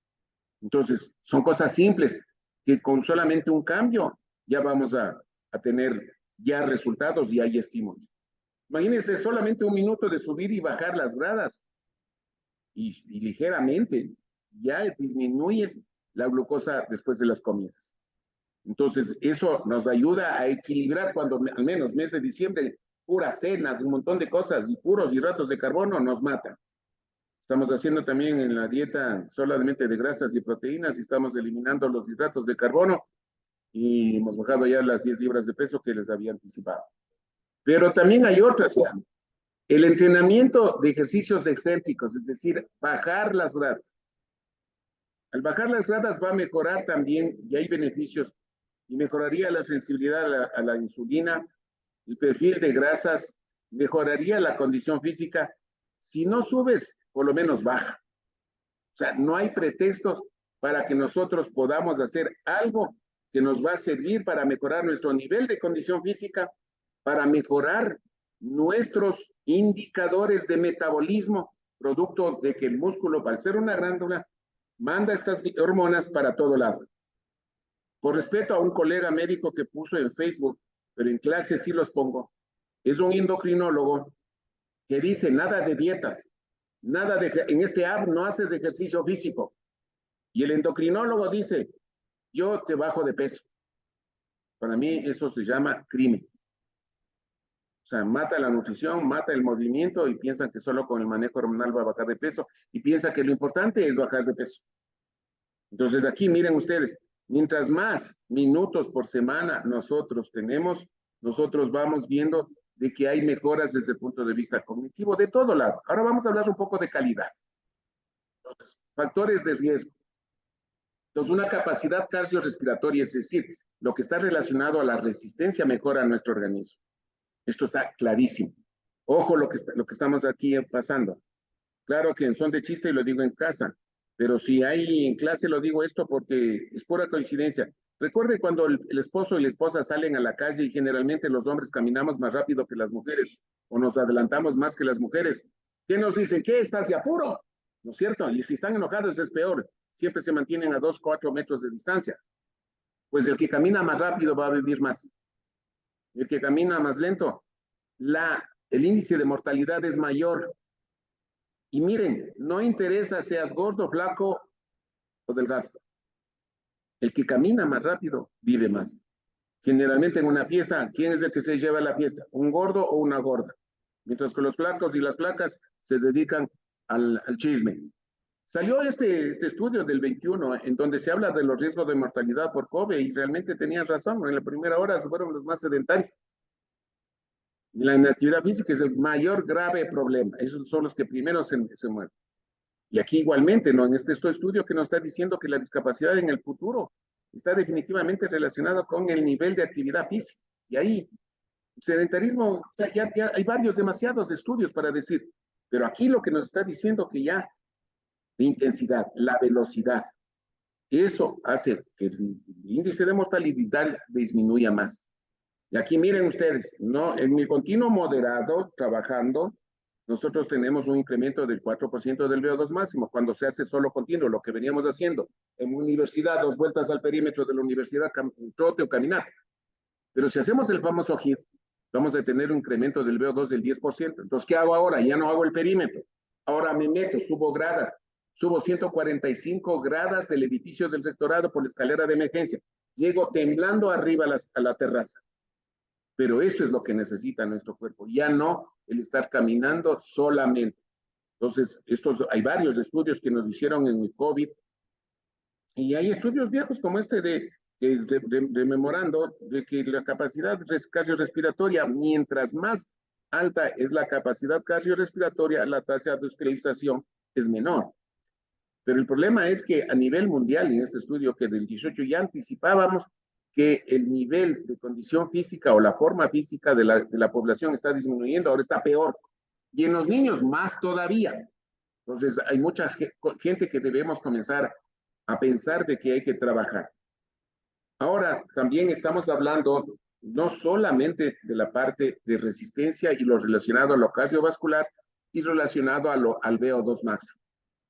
Entonces, son cosas simples que con solamente un cambio ya vamos a tener ya resultados y hay estímulos. Imagínense solamente un minuto de subir y bajar las gradas y ligeramente ya disminuyes la glucosa después de las comidas. Entonces, eso nos ayuda a equilibrar cuando al menos mes de diciembre, puras cenas, un montón de cosas y puros hidratos de carbono nos matan. Estamos haciendo también en la dieta solamente de grasas y proteínas y estamos eliminando los hidratos de carbono y hemos bajado ya las 10 libras de peso que les había anticipado. Pero también hay otras, ya. El entrenamiento de ejercicios excéntricos, es decir, bajar las gradas. Al bajar las gradas va a mejorar también, y hay beneficios, y mejoraría la sensibilidad a la insulina, el perfil de grasas, mejoraría la condición física. Si no subes, por lo menos baja. O sea, no hay pretextos para que nosotros podamos hacer algo que nos va a servir para mejorar nuestro nivel de condición física, para mejorar nuestros indicadores de metabolismo, producto de que el músculo, al ser una glándula, manda estas hormonas para todo lado. Por respeto a un colega médico que puso en Facebook, pero en clase sí los pongo, es un endocrinólogo que dice nada de dietas, nada de, en este app no haces ejercicio físico. Y el endocrinólogo dice, yo te bajo de peso. Para mí eso se llama crimen. O sea, mata la nutrición, mata el movimiento y piensan que solo con el manejo hormonal va a bajar de peso y piensa que lo importante es bajar de peso. Entonces aquí miren ustedes, mientras más minutos por semana nosotros tenemos, nosotros vamos viendo de que hay mejoras desde el punto de vista cognitivo de todo lado. Ahora vamos a hablar un poco de calidad. Entonces, factores de riesgo. Entonces, una capacidad cardiorrespiratoria, es decir, lo que está relacionado a la resistencia mejora a nuestro organismo. Esto está clarísimo. Ojo lo que estamos aquí pasando. Claro que en son de chiste y lo digo en casa, pero si hay en clase lo digo esto porque es pura coincidencia. Recuerde cuando el esposo y la esposa salen a la calle y generalmente los hombres caminamos más rápido que las mujeres o nos adelantamos más que las mujeres. ¿Qué nos dicen? ¿Qué? ¿Estás de apuro? ¿No es cierto? Y si están enojados es peor. Siempre se mantienen a 2, 4 metros de distancia. Pues el que camina más rápido va a vivir más. El que camina más lento el índice de mortalidad es mayor. Y miren, no interesa seas gordo, flaco o delgado. El que camina más rápido vive más. Generalmente en una fiesta, ¿quién es el que se lleva la fiesta? ¿Un gordo o una gorda? Mientras que los flacos y las flacas se dedican al chisme. Salió este estudio del 21 en donde se habla de los riesgos de mortalidad por COVID y realmente tenían razón. En la primera hora fueron los más sedentarios. La inactividad física es el mayor grave problema. Esos son los que primero se mueren. Y aquí igualmente, ¿no? En este estudio que nos está diciendo que la discapacidad en el futuro está definitivamente relacionada con el nivel de actividad física. Y ahí, sedentarismo, o sea, ya hay demasiados estudios para decir, pero aquí lo que nos está diciendo que ya la intensidad, la velocidad, eso hace que el índice de mortalidad disminuya más. Y aquí miren ustedes, ¿no? En el continuo moderado, trabajando, nosotros tenemos un incremento del 4% del VO2 máximo cuando se hace solo continuo, lo que veníamos haciendo en universidad, 2 vueltas al perímetro de la universidad, trote o caminar. Pero si hacemos el famoso HIIT, vamos a tener un incremento del VO2 del 10%. Entonces, ¿qué hago ahora? Ya no hago el perímetro. Ahora me meto, subo gradas. Subo 145 gradas del edificio del rectorado por la escalera de emergencia. Llego temblando arriba a la terraza. Pero eso es lo que necesita nuestro cuerpo, ya no el estar caminando solamente. Entonces, hay varios estudios que nos hicieron en el COVID, y hay estudios viejos como este de memorando de que la capacidad cardiorrespiratoria, mientras más alta es la capacidad cardiorrespiratoria, la tasa de hospitalización es menor. Pero el problema es que a nivel mundial, en este estudio que del 18 ya anticipábamos que el nivel de condición física o la forma física de la población está disminuyendo, ahora está peor. Y en los niños más todavía. Entonces hay mucha gente que debemos comenzar a pensar de que hay que trabajar. Ahora también estamos hablando no solamente de la parte de resistencia y lo relacionado a lo cardiovascular y relacionado al VO2 máximo.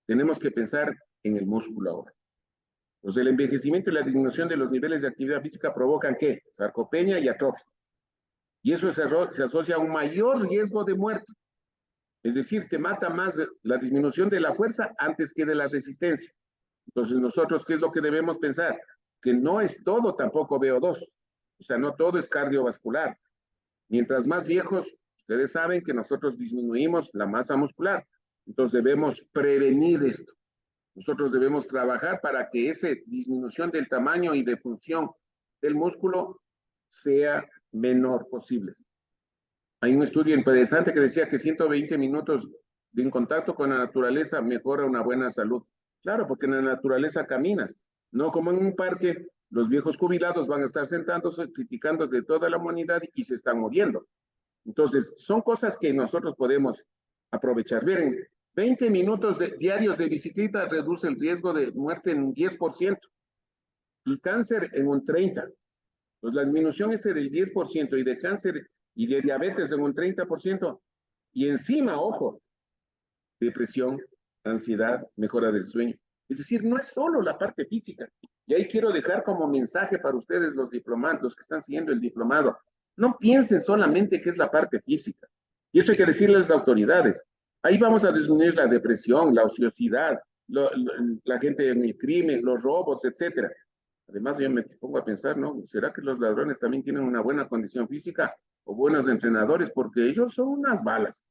Tenemos que pensar en el músculo ahora. Pues el envejecimiento y la disminución de los niveles de actividad física provocan ¿qué? Sarcopenia y atrofia. Y eso se asocia a un mayor riesgo de muerte. Es decir, te mata más la disminución de la fuerza antes que de la resistencia. Entonces nosotros, ¿qué es lo que debemos pensar? Que no es todo tampoco VO2. O sea, no todo es cardiovascular. Mientras más viejos, ustedes saben que nosotros disminuimos la masa muscular. Entonces debemos prevenir esto. Nosotros debemos trabajar para que esa disminución del tamaño y de función del músculo sea menor posible. Hay un estudio interesante que decía que 120 minutos de en contacto con la naturaleza mejora una buena salud. Claro, porque en la naturaleza caminas, no como en un parque, los viejos jubilados van a estar sentándose, criticando de toda la humanidad y se están moviendo. Entonces, son cosas que nosotros podemos aprovechar. Miren, 20 minutos diarios de bicicleta reduce el riesgo de muerte en un 10%, el cáncer en un 30%. Pues la disminución del 10% y de cáncer y de diabetes en un 30%, y encima, ojo, depresión, ansiedad, mejora del sueño. Es decir, no es solo la parte física. Y ahí quiero dejar como mensaje para ustedes los diplomados, los que están siguiendo el diplomado. No piensen solamente que es la parte física. Y esto hay que decirle a las autoridades. Ahí vamos a disminuir la depresión, la ociosidad, la gente en el crimen, los robos, etcétera. Además, yo me pongo a pensar, ¿no? ¿Será que los ladrones también tienen una buena condición física o buenos entrenadores? Porque ellos son unas balas.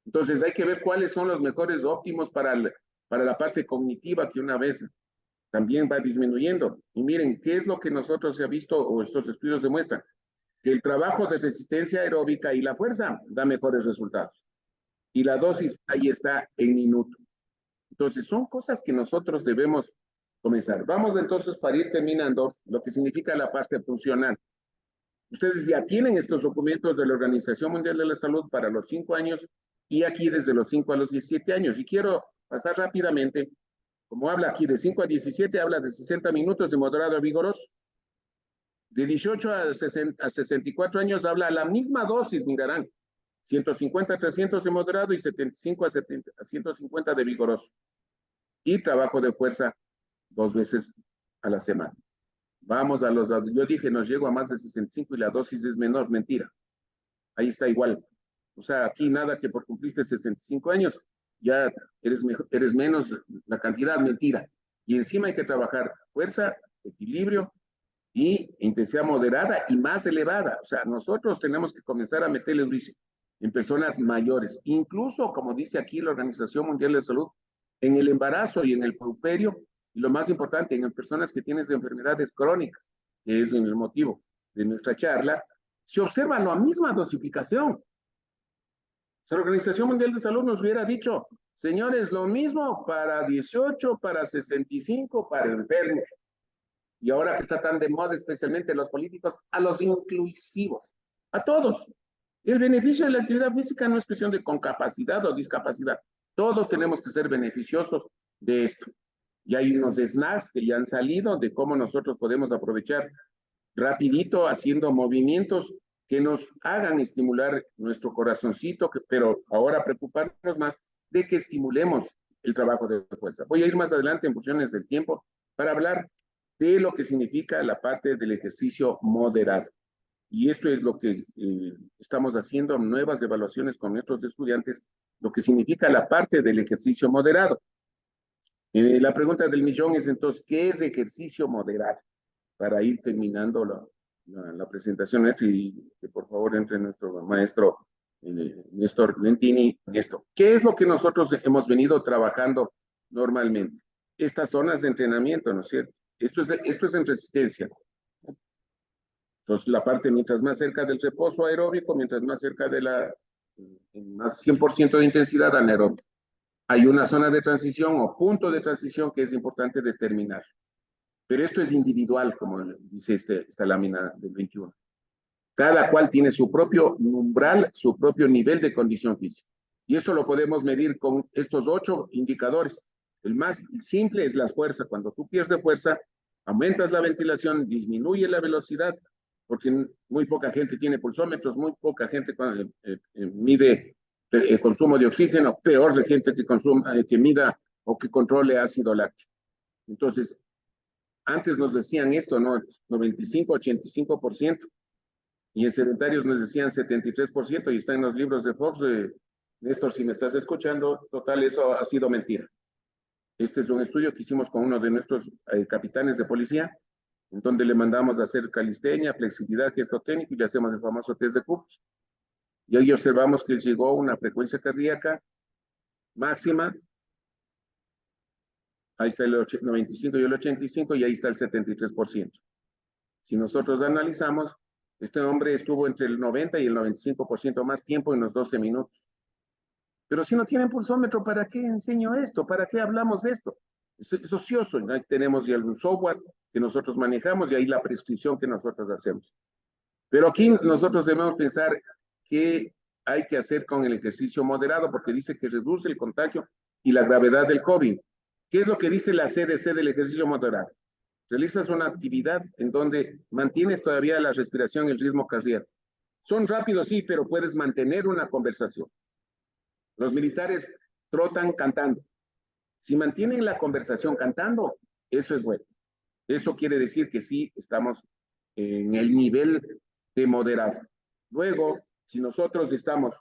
Entonces hay que ver cuáles son los mejores óptimos para la parte cognitiva que una vez también va disminuyendo. Y miren, ¿qué es lo que nosotros se ha visto o estos estudios demuestran? Que el trabajo de resistencia aeróbica y la fuerza da mejores resultados. Y la dosis ahí está en minuto. Entonces son cosas que nosotros debemos comenzar. Vamos entonces para ir terminando lo que significa la parte funcional. Ustedes ya tienen estos documentos de la Organización Mundial de la Salud para los 5 años y aquí desde los 5 a los 17 años. Y quiero pasar rápidamente, como habla aquí de 5 a 17, habla de 60 minutos de moderado a vigoroso. De 18 a 64 años habla la misma dosis, mirarán, 150 a 300 de moderado y 75 a 150 de vigoroso. Y trabajo de fuerza 2 veces a la semana. Vamos yo dije, nos llego a más de 65 y la dosis es menor, mentira. Ahí está igual. O sea, aquí nada que por cumpliste 65 años, ya eres menos la cantidad, mentira. Y encima hay que trabajar fuerza, equilibrio y intensidad moderada y más elevada. O sea, nosotros tenemos que comenzar a meterle durísimo en personas mayores. Incluso, como dice aquí la Organización Mundial de Salud, en el embarazo y en el puerperio, y lo más importante, en personas que tienen enfermedades crónicas, que es el motivo de nuestra charla, se observa la misma dosificación. La Organización Mundial de Salud nos hubiera dicho, señores, lo mismo para 18, para 65, para enfermos. Y ahora que está tan de moda, especialmente los políticos, a los inclusivos, a todos. El beneficio de la actividad física no es cuestión de con capacidad o discapacidad. Todos tenemos que ser beneficiosos de esto. Y hay unos snacks que ya han salido de cómo nosotros podemos aprovechar rapidito haciendo movimientos que nos hagan estimular nuestro corazoncito, pero ahora preocuparnos más de que estimulemos el trabajo de fuerza. Voy a ir más adelante en funciones del tiempo para hablar de lo que significa la parte del ejercicio moderado. Y esto es lo que estamos haciendo, nuevas evaluaciones con nuestros estudiantes, lo que significa la parte del ejercicio moderado. La pregunta del millón es entonces, ¿qué es ejercicio moderado? Para ir terminando la presentación nuestra y que por favor entre nuestro maestro Néstor Lentini en esto. ¿Qué es lo que nosotros hemos venido trabajando normalmente? Estas zonas de entrenamiento, ¿no es cierto? Esto es en resistencia. Entonces, la parte mientras más cerca del reposo aeróbico, mientras más cerca de más 100% de intensidad anaeróbica. Hay una zona de transición o punto de transición que es importante determinar. Pero esto es individual, como dice esta lámina del 21. Cada cual tiene su propio umbral, su propio nivel de condición física. Y esto lo podemos medir con estos 8 indicadores. El más simple es la fuerza. Cuando tú pierdes fuerza, aumentas la ventilación, disminuye la velocidad, porque muy poca gente tiene pulsómetros, muy poca gente mide el consumo de oxígeno, peor de gente que mida o que controle ácido láctico. Entonces, antes nos decían esto, ¿no? 95, 85%, y en sedentarios nos decían 73%, y está en los libros de Fox. Néstor, si me estás escuchando, total, eso ha sido mentira. Este es un estudio que hicimos con uno de nuestros capitanes de policía, en donde le mandamos a hacer calistenia, flexibilidad, gesto técnico, y le hacemos el famoso test de Coops. Y ahí observamos que él llegó a una frecuencia cardíaca máxima. Ahí está el 95 y el 85, y ahí está el 73%. Si nosotros analizamos, este hombre estuvo entre el 90 y el 95% más tiempo en los 12 minutos. Pero si no tienen pulsómetro, ¿para qué enseño esto? ¿Para qué hablamos de esto? Es ocioso. Ahí tenemos ya algún software que nosotros manejamos y ahí la prescripción que nosotros hacemos. Pero aquí nosotros debemos pensar qué hay que hacer con el ejercicio moderado, porque dice que reduce el contagio y la gravedad del COVID. ¿Qué es lo que dice la CDC del ejercicio moderado? Realizas una actividad en donde mantienes todavía la respiración y el ritmo cardíaco. Son rápidos, sí, pero puedes mantener una conversación. Los militares trotan cantando. Si mantienen la conversación cantando, eso es bueno. Eso quiere decir que sí estamos en el nivel de moderado. Luego, si nosotros estamos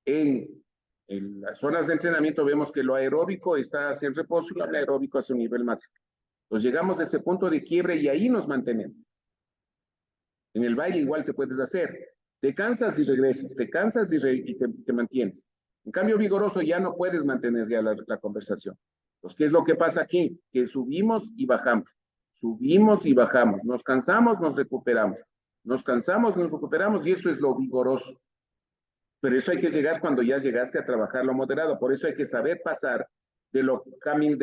en las zonas de entrenamiento, vemos que lo aeróbico está hacia el reposo y lo anaeróbico hacia un nivel máximo. Pues llegamos a ese punto de quiebre y ahí nos mantenemos. En el baile igual te puedes hacer. Te cansas y regresas, te cansas y te mantienes. En cambio, vigoroso ya no puedes mantener ya la conversación. Pues, ¿qué es lo que pasa aquí? Que subimos y bajamos. Subimos y bajamos. Nos cansamos, nos recuperamos. Nos cansamos, nos recuperamos, y eso es lo vigoroso. Pero eso hay que llegar cuando ya llegaste a trabajar lo moderado. Por eso hay que saber pasar de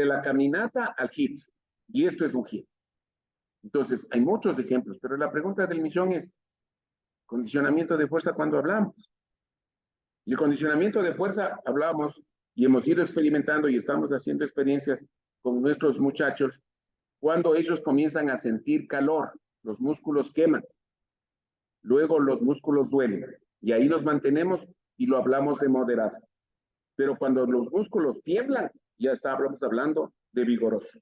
la caminata al hit. Y esto es un hit. Entonces, hay muchos ejemplos, pero la pregunta del millón es, condicionamiento de fuerza, ¿cuándo hablamos? Y el condicionamiento de fuerza hablamos y hemos ido experimentando y estamos haciendo experiencias con nuestros muchachos cuando ellos comienzan a sentir calor, los músculos queman, luego los músculos duelen, y ahí nos mantenemos y lo hablamos de moderado. Pero cuando los músculos tiemblan, ya estamos hablando de vigoroso.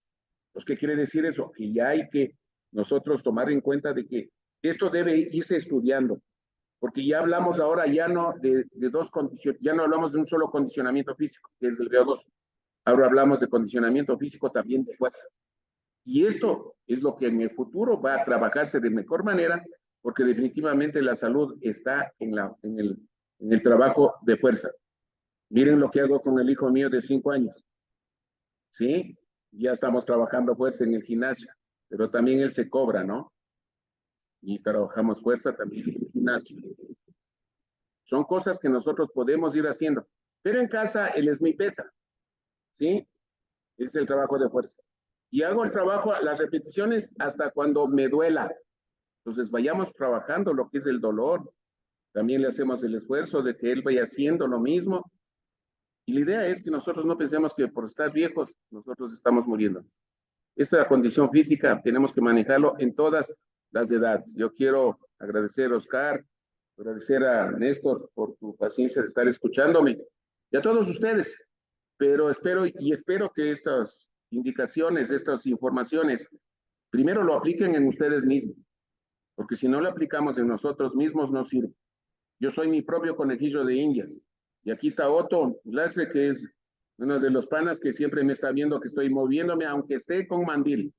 Pues, ¿qué quiere decir eso? Que ya hay que nosotros tomar en cuenta de que esto debe irse estudiando, porque ya hablamos ahora ya no de dos condiciones, ya no hablamos de un solo condicionamiento físico, que es el VO2. Ahora hablamos de condicionamiento físico también de fuerza. Y esto es lo que en el futuro va a trabajarse de mejor manera, porque definitivamente la salud está en el trabajo de fuerza. Miren lo que hago con el hijo mío de 5 años. ¿Sí? Ya estamos trabajando fuerza en el gimnasio, pero también él se cobra, ¿no? Y trabajamos fuerza también en el gimnasio. Son cosas que nosotros podemos ir haciendo. Pero en casa él es mi pesa, ¿sí? Es el trabajo de fuerza. Y hago el trabajo, las repeticiones hasta cuando me duela. Entonces vayamos trabajando lo que es el dolor. También le hacemos el esfuerzo de que él vaya haciendo lo mismo. Y la idea es que nosotros no pensemos que por estar viejos nosotros estamos muriendo. Esta condición física tenemos que manejarlo en todas las edades. Yo quiero agradecer a Oscar, agradecer a Néstor por tu paciencia de estar escuchándome y a todos ustedes. Pero espero que estas indicaciones, estas informaciones, primero lo apliquen en ustedes mismos, porque si no lo aplicamos en nosotros mismos no sirve. Yo soy mi propio conejillo de indias. Y aquí está Otto Lastre, que es uno de los panas que siempre me está viendo que estoy moviéndome, aunque esté con mandil.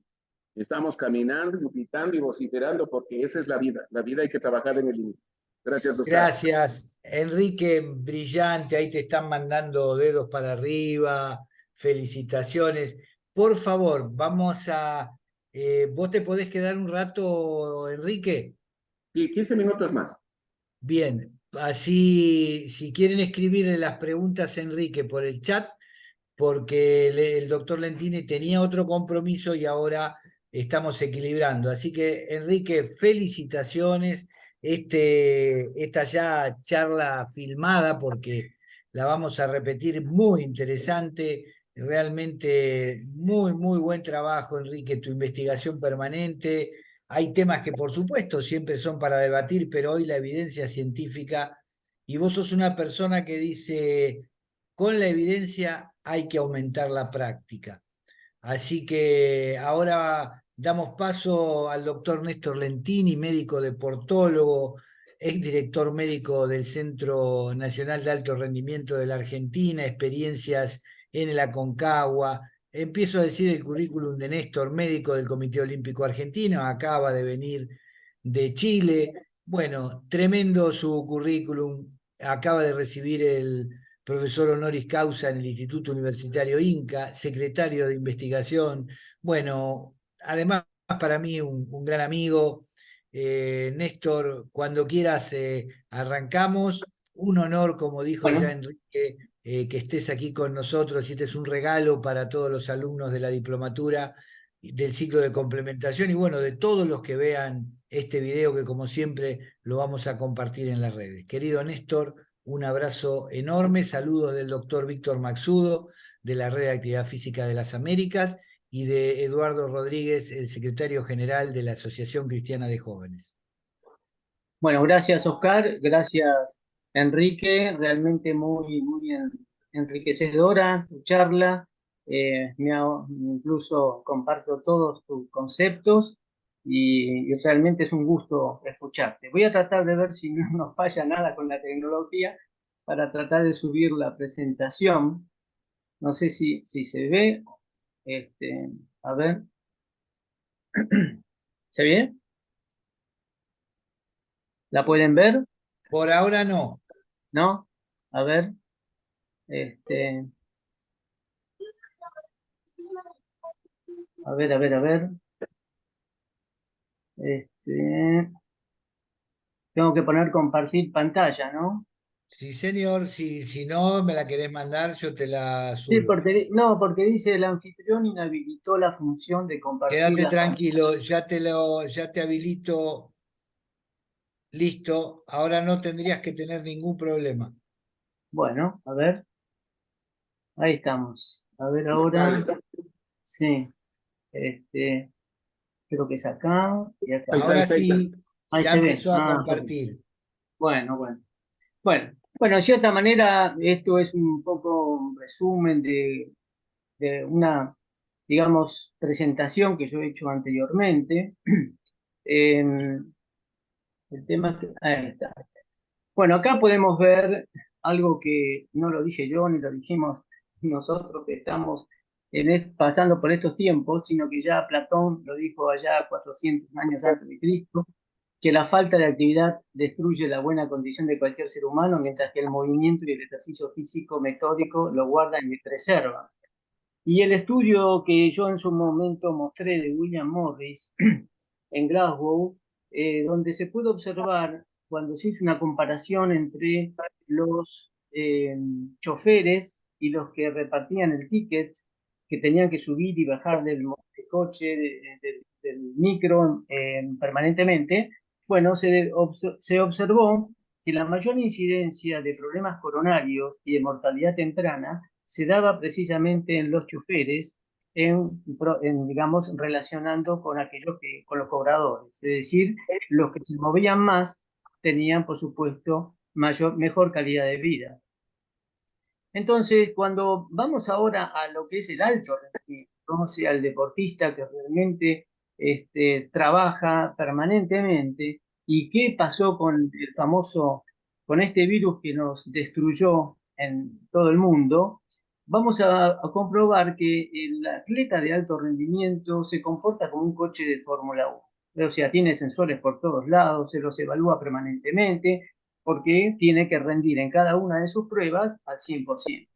Estamos caminando, gritando y vociferando, porque esa es la vida. La vida hay que trabajar en el límite. Gracias, Oscar. Gracias, Enrique, brillante, ahí te están mandando dedos para arriba, felicitaciones. Por favor, ¿vos te podés quedar un rato, Enrique? Y 15 minutos más. Bien, así si quieren escribirle las preguntas a Enrique por el chat, porque el doctor Lentini tenía otro compromiso y ahora estamos equilibrando. Así que, Enrique, felicitaciones. Esta ya charla filmada, porque la vamos a repetir, muy interesante. Realmente muy, muy buen trabajo, Enrique, tu investigación permanente. Hay temas que, por supuesto, siempre son para debatir, pero hoy la evidencia científica, y vos sos una persona que dice, con la evidencia hay que aumentar la práctica. Así que ahora damos paso al doctor Néstor Lentini, médico deportólogo, exdirector médico del Centro Nacional de Alto Rendimiento de la Argentina, experiencias en el Aconcagua. Empiezo a decir el currículum de Néstor, médico del Comité Olímpico Argentino, acaba de venir de Chile. Bueno, tremendo su currículum, acaba de recibir el profesor honoris causa en el Instituto Universitario Inca, secretario de investigación. Bueno, además para mí un gran amigo. Néstor, cuando quieras arrancamos. Un honor, como dijo ya Bueno, Enrique, que estés aquí con nosotros y este es un regalo para todos los alumnos de la diplomatura del ciclo de complementación y bueno, de todos los que vean este video que como siempre lo vamos a compartir en las redes. Querido Néstor, un abrazo enorme, saludos del doctor Víctor Maxudo, de la Red de Actividad Física de las Américas, y de Eduardo Rodríguez, el secretario general de la Asociación Cristiana de Jóvenes. bueno, gracias Oscar, gracias Enrique, realmente muy, muy enriquecedora tu charla. Incluso comparto todos tus conceptos y realmente es un gusto escucharte. Voy a tratar de ver si no nos falla nada con la tecnología para tratar de subir la presentación. No sé si se ve. A ver, ¿se ve? ¿La pueden ver? Por ahora no. ¿No? A ver, este, a ver. Este, tengo que poner compartir pantalla, ¿no? Sí, señor, si no me la querés mandar, yo te la Sí, subo. no, porque dice el anfitrión inhabilitó la función de compartir Quédate las pantallas. tranquilo, ya te habilito, listo. Ahora no tendrías que tener ningún problema. Bueno, a ver, ahí estamos. A ver ahora, Vale. sí, este, creo que es acá y acá. Ahí está, ahí Ahora está, ahí está. sí, Ahí ya se ve. empezó a Ah, perfecto. compartir. Bueno, bueno. Bueno, de cierta manera esto es un poco un resumen de una, digamos, presentación que yo he hecho anteriormente. El tema es que, ahí está. Bueno, acá podemos ver algo que no lo dije yo ni lo dijimos nosotros que estamos pasando por estos tiempos, sino que ya Platón lo dijo allá 400 años antes de Cristo, que la falta de actividad destruye la buena condición de cualquier ser humano, mientras que el movimiento y el ejercicio físico metódico lo guardan y preservan. Y el estudio que yo en su momento mostré de William Morris en Glasgow, donde se pudo observar cuando se hizo una comparación entre los choferes y los que repartían el ticket, que tenían que subir y bajar del coche, del micro permanentemente, bueno, se observó que la mayor incidencia de problemas coronarios y de mortalidad temprana se daba precisamente en los choferes, digamos, relacionando con con los cobradores. Es decir, los que se movían más tenían, por supuesto, mejor calidad de vida. Entonces, cuando vamos ahora a lo que es el alto rendimiento, o sea, al deportista que realmente trabaja permanentemente, y qué pasó con el con este virus que nos destruyó en todo el mundo, vamos a comprobar que el atleta de alto rendimiento se comporta como un coche de Fórmula 1. O sea, tiene sensores por todos lados, se los evalúa permanentemente, porque tiene que rendir en cada una de sus pruebas al 100%.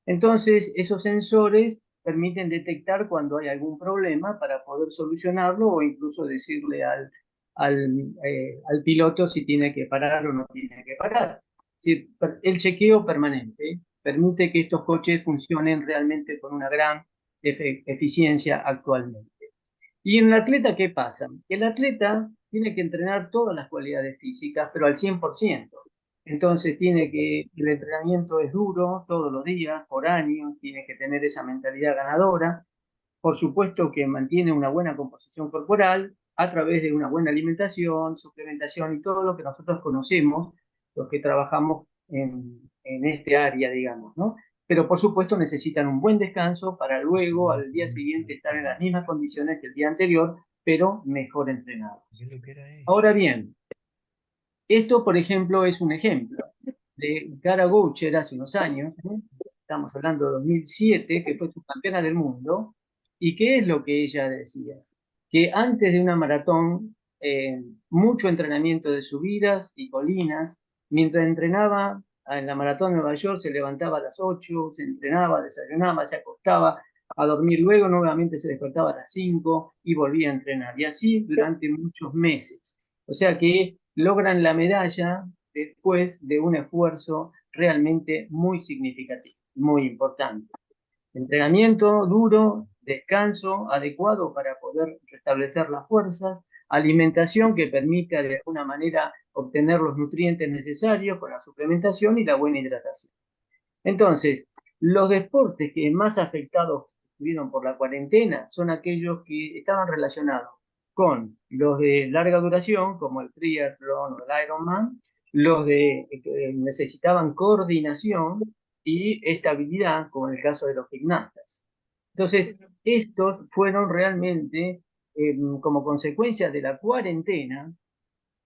Entonces, esos sensores permiten detectar cuando hay algún problema para poder solucionarlo o incluso decirle al piloto si tiene que parar o no tiene que parar. Es decir, el chequeo permanente permite que estos coches funcionen realmente con una gran eficiencia actualmente. ¿Y en el atleta qué pasa? El atleta tiene que entrenar todas las cualidades físicas, pero al 100%. Entonces el entrenamiento es duro todos los días, por años, tiene que tener esa mentalidad ganadora. Por supuesto que mantiene una buena composición corporal a través de una buena alimentación, suplementación y todo lo que nosotros conocemos, los que trabajamos en este área, digamos, ¿no? Pero por supuesto necesitan un buen descanso para luego al día siguiente estar en las mismas condiciones que el día anterior, pero mejor entrenados. Ahora bien, esto por ejemplo es un ejemplo de Gara Goucher hace unos años, estamos hablando de 2007, que fue subcampeona del mundo, y qué es lo que ella decía, que antes de una maratón, mucho entrenamiento de subidas y colinas, mientras entrenaba en la maratón de Nueva York se levantaba a las 8, se entrenaba, desayunaba, se acostaba a dormir, luego nuevamente se despertaba a las 5 y volvía a entrenar, y así durante muchos meses. O sea que logran la medalla después de un esfuerzo realmente muy significativo, muy importante. Entrenamiento duro, descanso adecuado para poder restablecer las fuerzas, alimentación que permita de alguna manera obtener los nutrientes necesarios con la suplementación y la buena hidratación. Entonces, los deportes que más afectados estuvieron por la cuarentena son aquellos que estaban relacionados con los de larga duración, como el triatlón o el Ironman, los que necesitaban coordinación y estabilidad, como en el caso de los gimnastas. Entonces, estos fueron realmente, como consecuencia de la cuarentena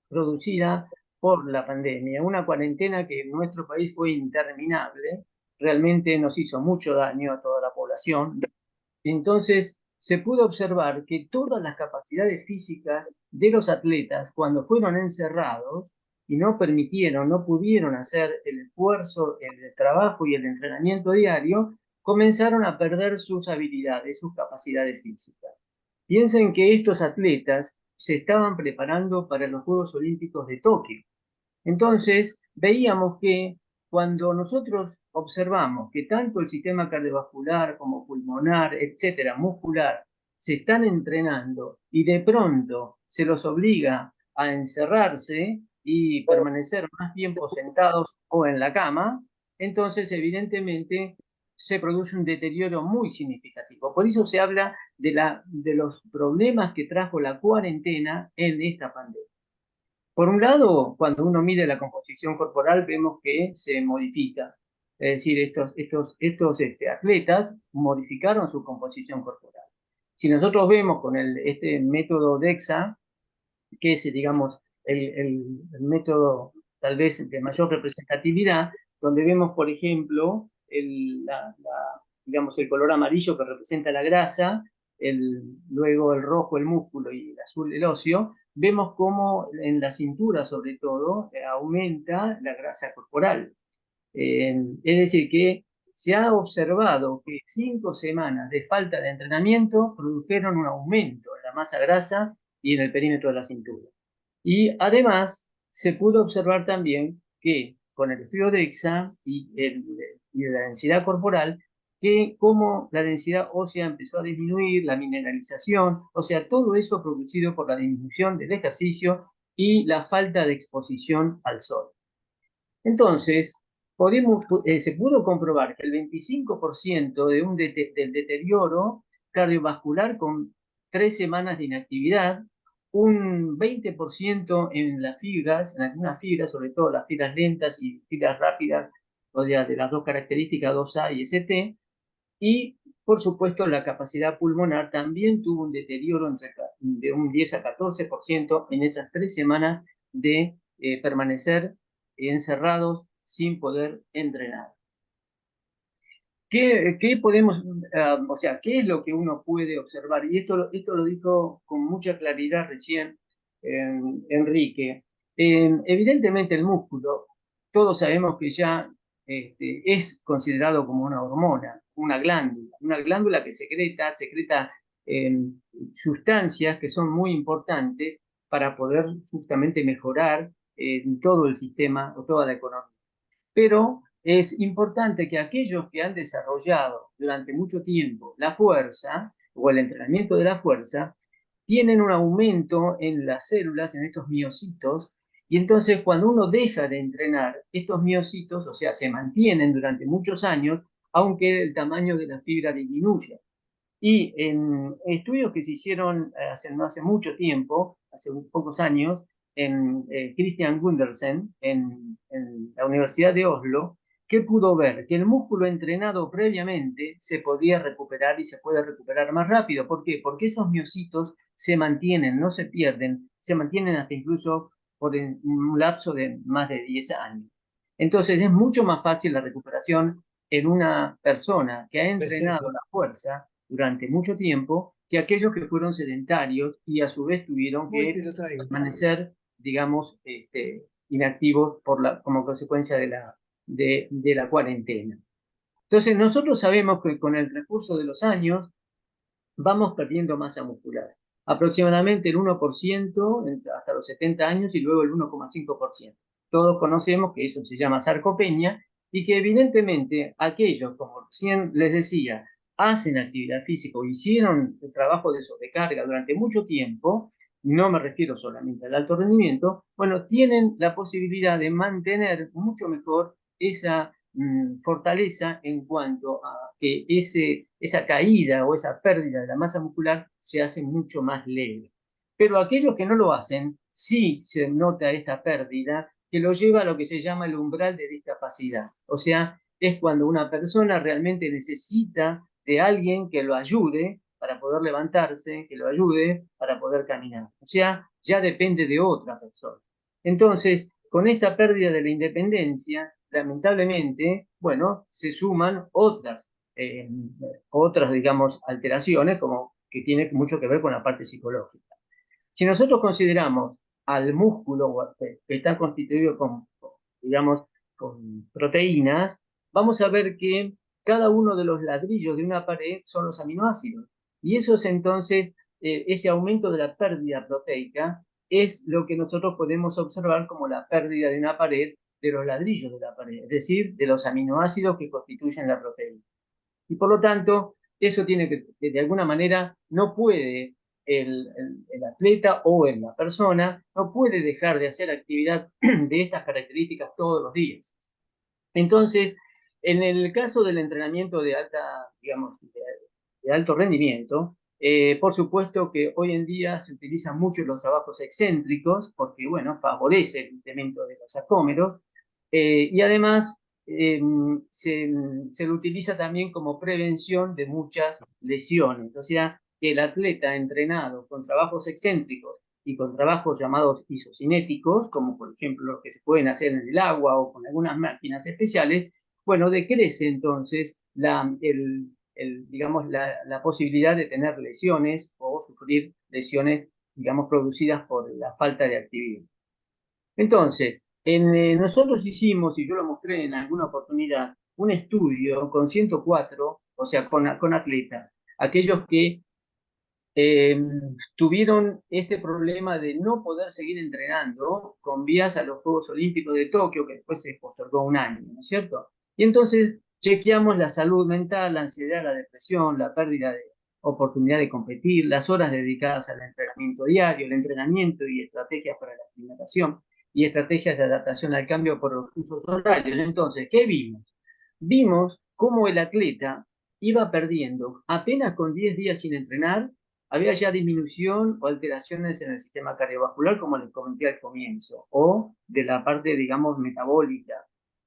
producida por la pandemia, una cuarentena que en nuestro país fue interminable, realmente nos hizo mucho daño a toda la población. Entonces, se pudo observar que todas las capacidades físicas de los atletas, cuando fueron encerrados y no pudieron hacer el esfuerzo, el trabajo y el entrenamiento diario, comenzaron a perder sus habilidades, sus capacidades físicas. Piensen que estos atletas se estaban preparando para los Juegos Olímpicos de Tokio. Entonces, veíamos que cuando nosotros observamos que tanto el sistema cardiovascular como pulmonar, etcétera, muscular, se están entrenando y de pronto se los obliga a encerrarse y permanecer más tiempo sentados o en la cama, entonces evidentemente se produce un deterioro muy significativo. Por eso se habla de los problemas que trajo la cuarentena en esta pandemia. Por un lado, cuando uno mide la composición corporal, vemos que se modifica. Es decir, estos atletas modificaron su composición corporal. Si nosotros vemos con este método DEXA, que es, digamos, el método tal vez de mayor representatividad, donde vemos, por ejemplo, digamos, el color amarillo que representa la grasa, luego el rojo el músculo y el azul el óseo. Vemos cómo en la cintura, sobre todo, aumenta la grasa corporal. Es decir, que se ha observado que 5 semanas de falta de entrenamiento produjeron un aumento en la masa grasa y en el perímetro de la cintura. Y además se pudo observar también que con el estudio de DEXA y de la densidad corporal, que como la densidad ósea empezó a disminuir, la mineralización, o sea, todo eso producido por la disminución del ejercicio y la falta de exposición al sol. Entonces, se pudo comprobar que el 25% del deterioro cardiovascular con 3 semanas de inactividad, un 20% en las fibras, en algunas fibras, sobre todo las fibras lentas y fibras rápidas, o sea, de las dos características 2A y ST, y por supuesto la capacidad pulmonar también tuvo un deterioro de un 10 a 14% en esas 3 semanas de permanecer encerrados sin poder entrenar. ¿Qué podemos, o sea, qué es lo que uno puede observar? Y esto lo dijo con mucha claridad recién Enrique. Evidentemente el músculo, todos sabemos que ya es considerado como una hormona, una glándula que secreta sustancias que son muy importantes para poder justamente mejorar todo el sistema o toda la economía. Pero es importante que aquellos que han desarrollado durante mucho tiempo la fuerza o el entrenamiento de la fuerza, tienen un aumento en las células, en estos miocitos, y entonces cuando uno deja de entrenar, estos miocitos, o sea, se mantienen durante muchos años, aunque el tamaño de la fibra disminuya. Y en estudios que se hicieron no hace mucho tiempo, hace pocos años, en Christian Gundersen, en la Universidad de Oslo, que pudo ver que el músculo entrenado previamente se podía recuperar y se puede recuperar más rápido. ¿Por qué? Porque esos miocitos se mantienen, no se pierden, se mantienen hasta incluso por un lapso de más de 10 años. Entonces es mucho más fácil la recuperación en una persona que ha entrenado la fuerza durante mucho tiempo que aquellos que fueron sedentarios y a su vez tuvieron que permanecer, digamos, inactivos como consecuencia de la cuarentena. Entonces, nosotros sabemos que con el recurso de los años vamos perdiendo masa muscular. Aproximadamente el 1% hasta los 70 años y luego el 1,5%. Todos conocemos que eso se llama sarcopenia y que evidentemente aquellos, como recién les decía, hacen actividad física o hicieron el trabajo de sobrecarga durante mucho tiempo, no me refiero solamente al alto rendimiento, bueno, tienen la posibilidad de mantener mucho mejor esa fortaleza en cuanto a que esa caída o esa pérdida de la masa muscular se hace mucho más leve. Pero aquellos que no lo hacen, sí se nota esta pérdida que lo lleva a lo que se llama el umbral de discapacidad. O sea, es cuando una persona realmente necesita de alguien que lo ayude para poder levantarse, que lo ayude para poder caminar. O sea, ya depende de otra persona. Entonces, con esta pérdida de la independencia, lamentablemente, bueno, se suman otras, digamos, alteraciones como que tiene mucho que ver con la parte psicológica. Si nosotros consideramos al músculo que está constituido digamos, con proteínas, vamos a ver que cada uno de los ladrillos de una pared son los aminoácidos. Y eso es entonces, ese aumento de la pérdida proteica es lo que nosotros podemos observar como la pérdida de una pared de los ladrillos de la pared, es decir, de los aminoácidos que constituyen la proteína. Y por lo tanto, eso tiene que, de alguna manera, no puede el atleta o la persona, no puede dejar de hacer actividad de estas características todos los días. Entonces, en el caso del entrenamiento de digamos, de alto rendimiento, por supuesto que hoy en día se utilizan mucho los trabajos excéntricos porque, bueno, favorece el incremento de los sarcómeros y además se lo utiliza también como prevención de muchas lesiones. O sea, que el atleta entrenado con trabajos excéntricos y con trabajos llamados isocinéticos, como por ejemplo los que se pueden hacer en el agua o con algunas máquinas especiales, bueno, decrece entonces digamos, la posibilidad de tener lesiones o sufrir lesiones, digamos, producidas por la falta de actividad. Entonces, nosotros hicimos, y yo lo mostré en alguna oportunidad, un estudio con 104, o sea, con atletas, aquellos que tuvieron este problema de no poder seguir entrenando con vías a los Juegos Olímpicos de Tokio, que después se postergó un año, ¿no es cierto? Y entonces chequeamos la salud mental, la ansiedad, la depresión, la pérdida de oportunidad de competir, las horas dedicadas al entrenamiento diario, el entrenamiento y estrategias para la alimentación y estrategias de adaptación al cambio por los usos horarios. Entonces, ¿qué vimos? Vimos cómo el atleta iba perdiendo, apenas con 10 días sin entrenar, había ya disminución o alteraciones en el sistema cardiovascular, como les comenté al comienzo, o de la parte, digamos, metabólica,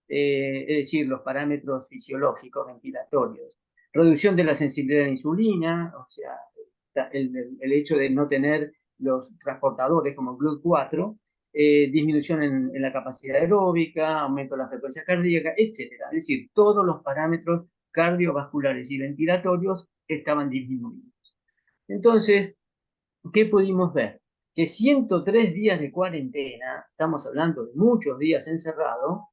es decir, los parámetros fisiológicos ventilatorios. Reducción de la sensibilidad a la insulina, o sea, el hecho de no tener los transportadores como GLUT4, disminución en la capacidad aeróbica, aumento de la frecuencia cardíaca, etc. Es decir, todos los parámetros cardiovasculares y ventilatorios estaban disminuidos. Entonces, ¿qué pudimos ver? Que 103 días de cuarentena, estamos hablando de muchos días encerrados,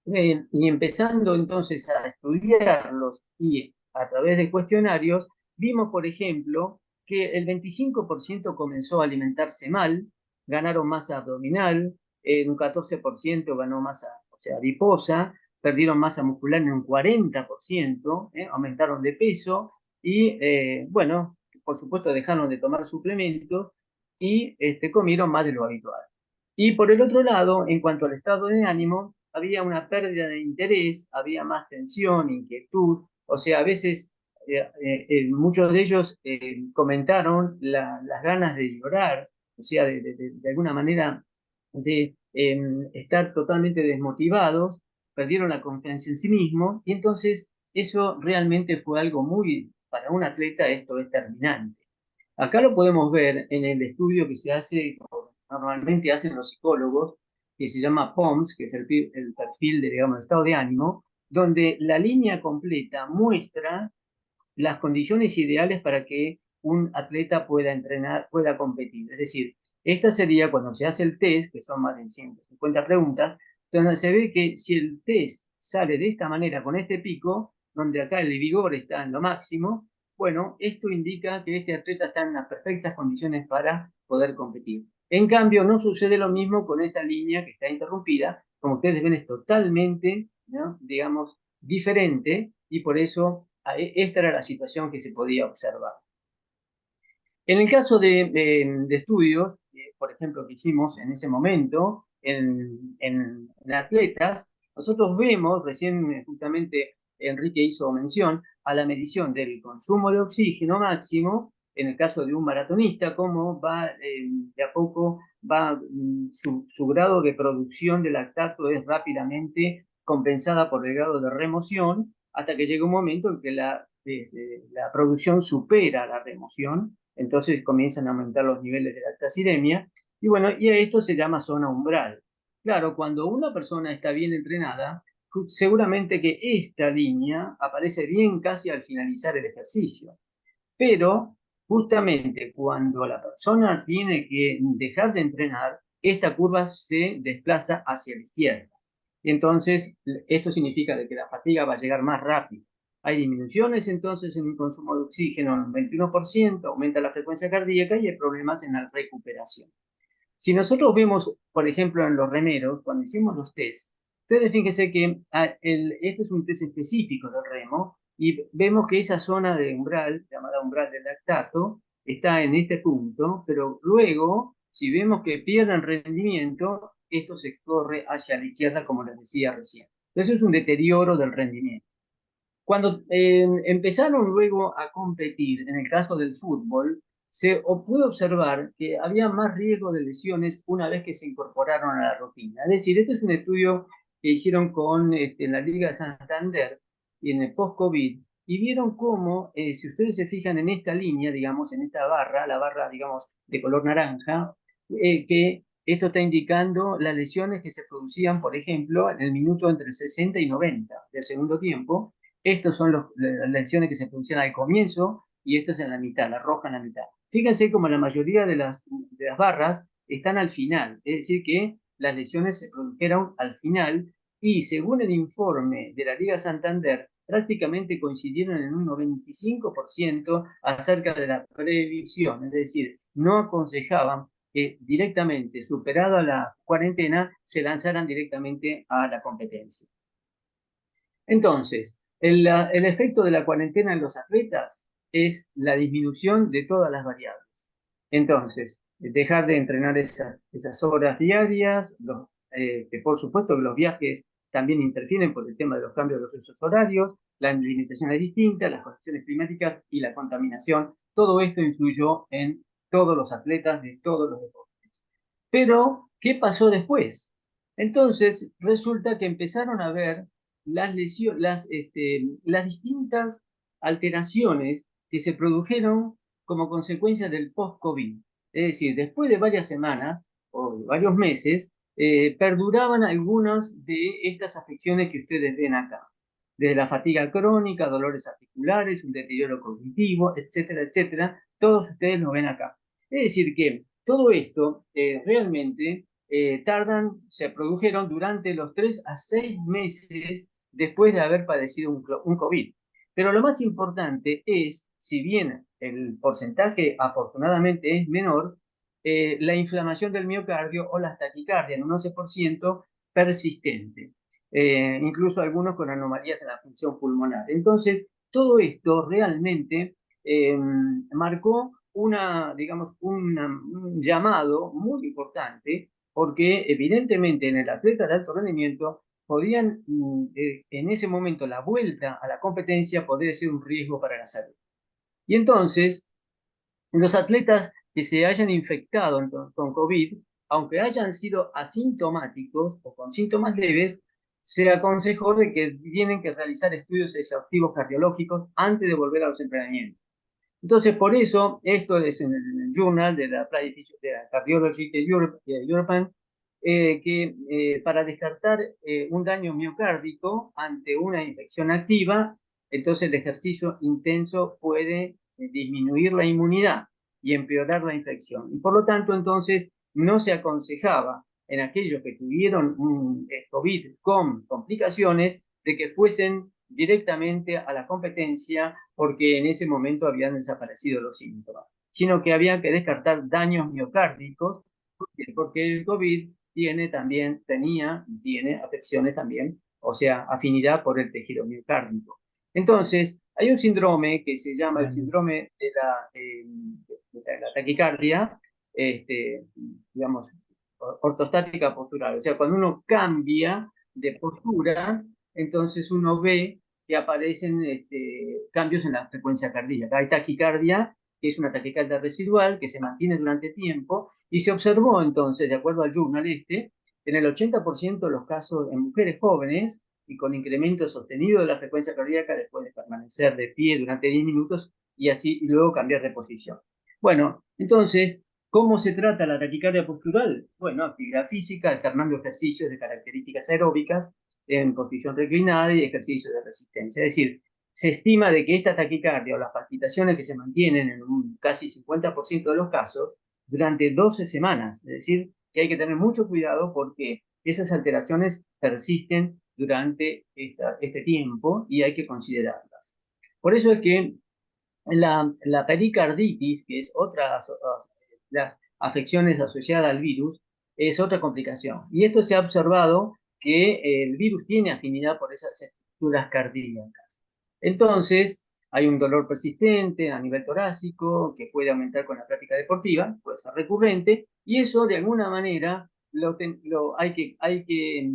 y empezando entonces a estudiarlos y a través de cuestionarios, vimos, por ejemplo, que el 25% comenzó a alimentarse mal, ganaron masa abdominal, un 14% ganó masa, o sea, adiposa, perdieron masa muscular en un 40%, aumentaron de peso y, bueno, por supuesto dejaron de tomar suplementos y comieron más de lo habitual. Y por el otro lado, en cuanto al estado de ánimo, había una pérdida de interés, había más tensión, inquietud, o sea, a veces muchos de ellos comentaron las ganas de llorar, o sea, de alguna manera de estar totalmente desmotivados, perdieron la confianza en sí mismos, y entonces eso realmente fue algo muy, para un atleta esto es terminante. Acá lo podemos ver en el estudio que se hace, normalmente hacen los psicólogos, que se llama POMS, que es el perfil de, digamos, estado de ánimo, donde la línea completa muestra las condiciones ideales para que un atleta pueda entrenar, pueda competir. Es decir, esta sería cuando se hace el test, que son más de 150 preguntas, donde se ve que si el test sale de esta manera, con este pico, donde acá el vigor está en lo máximo, bueno, esto indica que este atleta está en las perfectas condiciones para poder competir. En cambio, no sucede lo mismo con esta línea que está interrumpida. Como ustedes ven, es totalmente, ¿no?, digamos, diferente, y por eso esta era la situación que se podía observar. En el caso de estudios, por ejemplo, que hicimos en ese momento en atletas, nosotros vemos, recién justamente Enrique hizo mención, a la medición del consumo de oxígeno máximo, en el caso de un maratonista, cómo va de a poco, su grado de producción de lactato es rápidamente compensada por el grado de remoción, hasta que llega un momento en que la producción supera la remoción, entonces comienzan a aumentar los niveles de lactacidemia, y bueno, y a esto se llama zona umbral. Claro, cuando una persona está bien entrenada, seguramente que esta línea aparece bien casi al finalizar el ejercicio, pero justamente cuando la persona tiene que dejar de entrenar, esta curva se desplaza hacia la izquierda. Entonces, esto significa que la fatiga va a llegar más rápido. Hay disminuciones entonces en el consumo de oxígeno en un 21%, aumenta la frecuencia cardíaca y hay problemas en la recuperación. Si nosotros vemos, por ejemplo, en los remeros, cuando hicimos los test, ustedes fíjense que este es un test específico del remo, y vemos que esa zona de umbral, llamada umbral del lactato, está en este punto, pero luego, si vemos que pierden rendimiento, esto se corre hacia la izquierda, como les decía recién. Entonces es un deterioro del rendimiento. Cuando empezaron luego a competir, en el caso del fútbol, se pudo observar que había más riesgo de lesiones una vez que se incorporaron a la rutina. Es decir, este es un estudio que hicieron con la Liga de Santander y en el post-COVID, y vieron cómo, si ustedes se fijan en esta línea, digamos, en esta barra, la barra, digamos, de color naranja, que esto está indicando las lesiones que se producían, por ejemplo, en el minuto entre el 60 y 90 del segundo tiempo. Estos son las lesiones que se producían al comienzo y esto es en la mitad, la roja en la mitad. Fíjense como la mayoría de las barras están al final, es decir, que las lesiones se produjeron al final y según el informe de la Liga Santander, prácticamente coincidieron en un 95% acerca de la previsión, es decir, no aconsejaban que directamente, superada la cuarentena, se lanzaran directamente a la competencia. Entonces, el efecto de la cuarentena en los atletas es la disminución de todas las variables. Entonces, dejar de entrenar esas horas diarias, que por supuesto que los viajes también interfieren por el tema de los cambios de los usos horarios, la alimentación es distinta, las condiciones climáticas y la contaminación, todo esto influyó en todos los atletas de todos los deportes. Pero, ¿qué pasó después? Entonces, resulta que empezaron a ver las distintas alteraciones que se produjeron como consecuencia del post-COVID. Es decir, después de varias semanas o de varios meses, perduraban algunas de estas afecciones que ustedes ven acá. Desde la fatiga crónica, dolores articulares, un deterioro cognitivo, etcétera, etcétera. Todos ustedes lo ven acá. Es decir, que todo esto realmente se produjeron durante los 3 a 6 meses después de haber padecido un COVID. Pero lo más importante es, si bien el porcentaje afortunadamente es menor, la inflamación del miocardio o la taquicardia en un 11% persistente. Incluso algunos con anomalías en la función pulmonar. Entonces, todo esto realmente marcó digamos, un llamado muy importante, porque evidentemente en el atleta de alto rendimiento podían, en ese momento, la vuelta a la competencia podría ser un riesgo para la salud. Y entonces, los atletas que se hayan infectado con COVID, aunque hayan sido asintomáticos o con síntomas leves, se aconsejó de que tienen que realizar estudios exhaustivos cardiológicos antes de volver a los entrenamientos. Entonces, por eso, esto es en el Journal de la Cardiology European, que para descartar un daño miocárdico ante una infección activa, entonces el ejercicio intenso puede disminuir la inmunidad y empeorar la infección. Y por lo tanto, entonces, no se aconsejaba en aquellos que tuvieron un COVID con complicaciones de que fuesen directamente a la competencia porque en ese momento habían desaparecido los síntomas, sino que había que descartar daños miocárdicos porque el COVID tiene afecciones también, o sea, afinidad por el tejido miocárdico. Entonces, hay un síndrome que se llama el síndrome de la taquicardia, digamos, ortostática postural. O sea, cuando uno cambia de postura, entonces uno ve que aparecen cambios en la frecuencia cardíaca. Hay taquicardia, que es una taquicardia residual, que se mantiene durante tiempo, y se observó entonces, de acuerdo al journal en el 80% de los casos en mujeres jóvenes y con incremento sostenido de la frecuencia cardíaca después de permanecer de pie durante 10 minutos y luego cambiar de posición. Bueno, entonces, ¿cómo se trata la taquicardia postural? Bueno, actividad física, alternando ejercicios de características aeróbicas en posición reclinada y ejercicios de resistencia. Es decir, se estima de que esta taquicardia o las palpitaciones que se mantienen en un casi 50% de los casos durante 12 semanas. Es decir, que hay que tener mucho cuidado porque esas alteraciones persisten durante este tiempo y hay que considerarlas. Por eso es que la pericarditis, que es otra las afecciones asociadas al virus, es otra complicación. Y esto se ha observado que el virus tiene afinidad por esas estructuras cardíacas. Entonces, hay un dolor persistente a nivel torácico que puede aumentar con la práctica deportiva, puede ser recurrente, y eso de alguna manera hay que,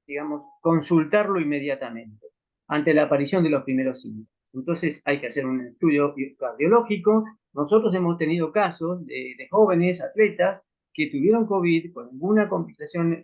digamos, consultarlo inmediatamente ante la aparición de los primeros síntomas. Entonces hay que hacer un estudio cardiológico. Nosotros hemos tenido casos de jóvenes atletas que tuvieron COVID con alguna complicación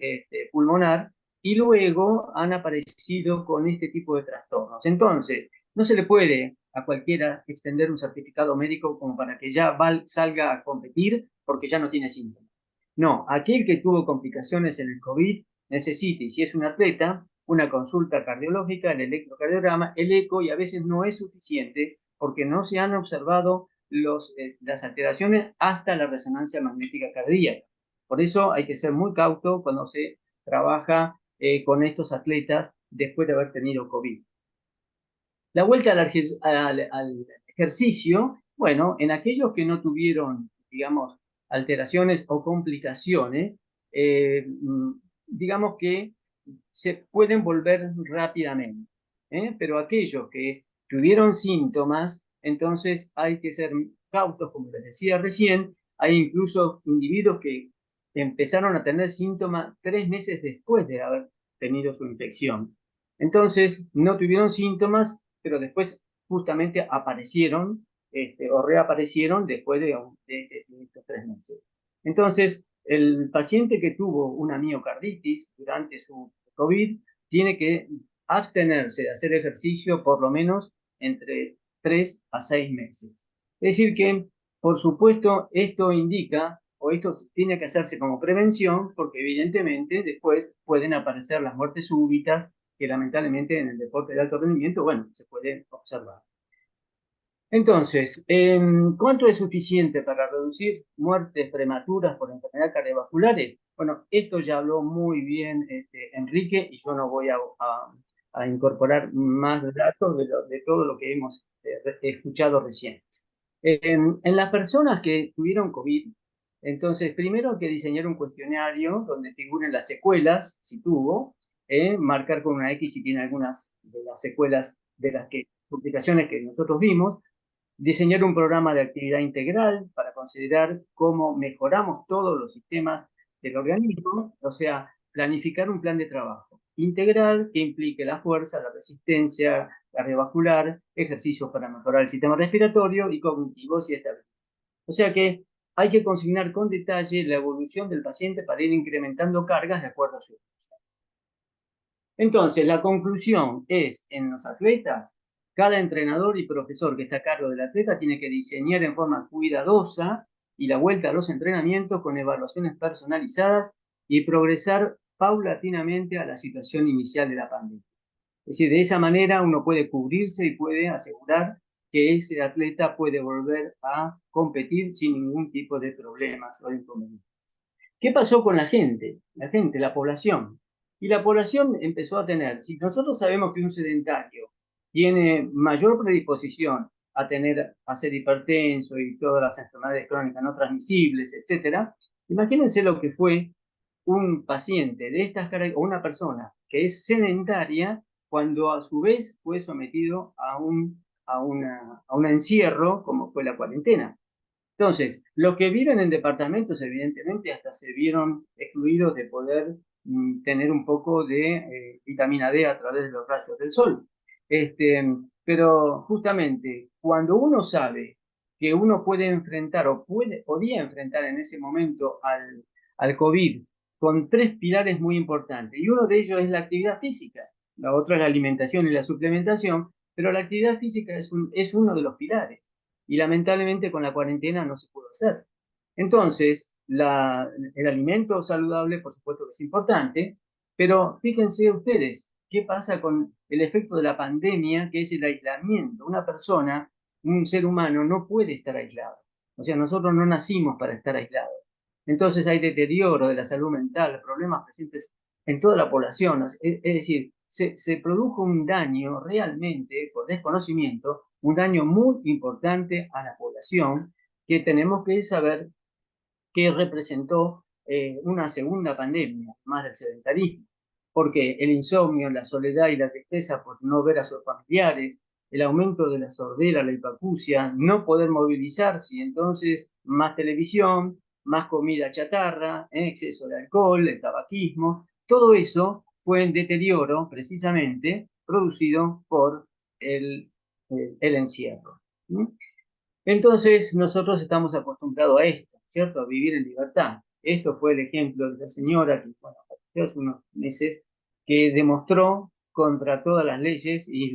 pulmonar y luego han aparecido con este tipo de trastornos. Entonces, No se le puede a cualquiera extender un certificado médico como para que ya salga a competir porque ya no tiene síntomas. No, aquel que tuvo complicaciones en el COVID necesita, y si es un atleta, una consulta cardiológica, el electrocardiograma, el eco, y a veces no es suficiente porque no se han observado las alteraciones hasta la resonancia magnética cardíaca. Por eso hay que ser muy cauto cuando se trabaja con estos atletas después de haber tenido COVID. La vuelta al ejercicio, bueno, en aquellos que no tuvieron, digamos, alteraciones o complicaciones, digamos que se pueden volver rápidamente, pero aquellos que tuvieron síntomas, entonces hay que ser cautos, como les decía recién. Hay incluso individuos que empezaron a tener síntomas 3 meses después de haber tenido su infección. Entonces, no tuvieron síntomas, pero después justamente aparecieron o reaparecieron después de estos 3 meses. Entonces, el paciente que tuvo una miocarditis durante su COVID tiene que abstenerse de hacer ejercicio por lo menos entre 3 a 6 meses. Es decir que, por supuesto, esto indica, o esto tiene que hacerse como prevención, porque evidentemente después pueden aparecer las muertes súbitas, que lamentablemente en el deporte de alto rendimiento, bueno, se pueden observar. Entonces, ¿cuánto es suficiente para reducir muertes prematuras por enfermedades cardiovasculares? Bueno, esto ya habló muy bien Enrique, y yo no voy a incorporar más datos de todo lo que hemos escuchado recién. En las personas que tuvieron COVID, entonces primero hay que diseñar un cuestionario donde figuren las secuelas, si tuvo, marcar con una X si tiene algunas de las secuelas de las complicaciones que nosotros vimos, diseñar un programa de actividad integral para considerar cómo mejoramos todos los sistemas del organismo, o sea, planificar un plan de trabajo integral que implique la fuerza, la resistencia cardiovascular, ejercicios para mejorar el sistema respiratorio y cognitivos y estabilidad. O sea que hay que consignar con detalle la evolución del paciente para ir incrementando cargas de acuerdo a su evolución. Entonces, la conclusión es, en los atletas, cada entrenador y profesor que está a cargo del atleta tiene que diseñar en forma cuidadosa y la vuelta a los entrenamientos con evaluaciones personalizadas y progresar paulatinamente a la situación inicial de la pandemia. Es decir, de esa manera uno puede cubrirse y puede asegurar que ese atleta puede volver a competir sin ningún tipo de problemas o inconvenientes. ¿Qué pasó con la gente? La población. Y la población empezó a tener, si nosotros sabemos que un sedentario tiene mayor predisposición a ser hipertenso y todas las enfermedades crónicas no transmisibles, etc., imagínense lo que fue un paciente de estas características, o una persona que es sedentaria, cuando a su vez fue sometido a un encierro, como fue la cuarentena. Entonces, los que viven en departamentos, evidentemente, hasta se vieron excluidos de poder tener un poco de vitamina D a través de los rayos del sol. Pero justamente, cuando uno sabe que uno puede enfrentar o podía enfrentar en ese momento al COVID con 3 pilares muy importantes, y uno de ellos es la actividad física, la otra es la alimentación y la suplementación, pero la actividad física es uno de los pilares. Y lamentablemente con la cuarentena no se pudo hacer. Entonces, el alimento saludable, por supuesto que es importante, pero fíjense ustedes, ¿qué pasa con el efecto de la pandemia, que es el aislamiento? Una persona, un ser humano, no puede estar aislado. O sea, nosotros no nacimos para estar aislados. Entonces hay deterioro de la salud mental, problemas presentes en toda la población. Es decir, se produjo un daño realmente por desconocimiento, un daño muy importante a la población, que tenemos que saber que representó una segunda pandemia, más del sedentarismo, porque el insomnio, la soledad y la tristeza por no ver a sus familiares, el aumento de la sordera, la hipacusia, no poder movilizarse, y entonces más televisión, más comida chatarra, exceso de alcohol, el tabaquismo, todo eso fue en deterioro precisamente producido por el encierro. Entonces nosotros estamos acostumbrados a esto, ¿cierto? A vivir en libertad. Esto fue el ejemplo de la señora que, bueno, hace unos meses, que demostró contra todas las leyes y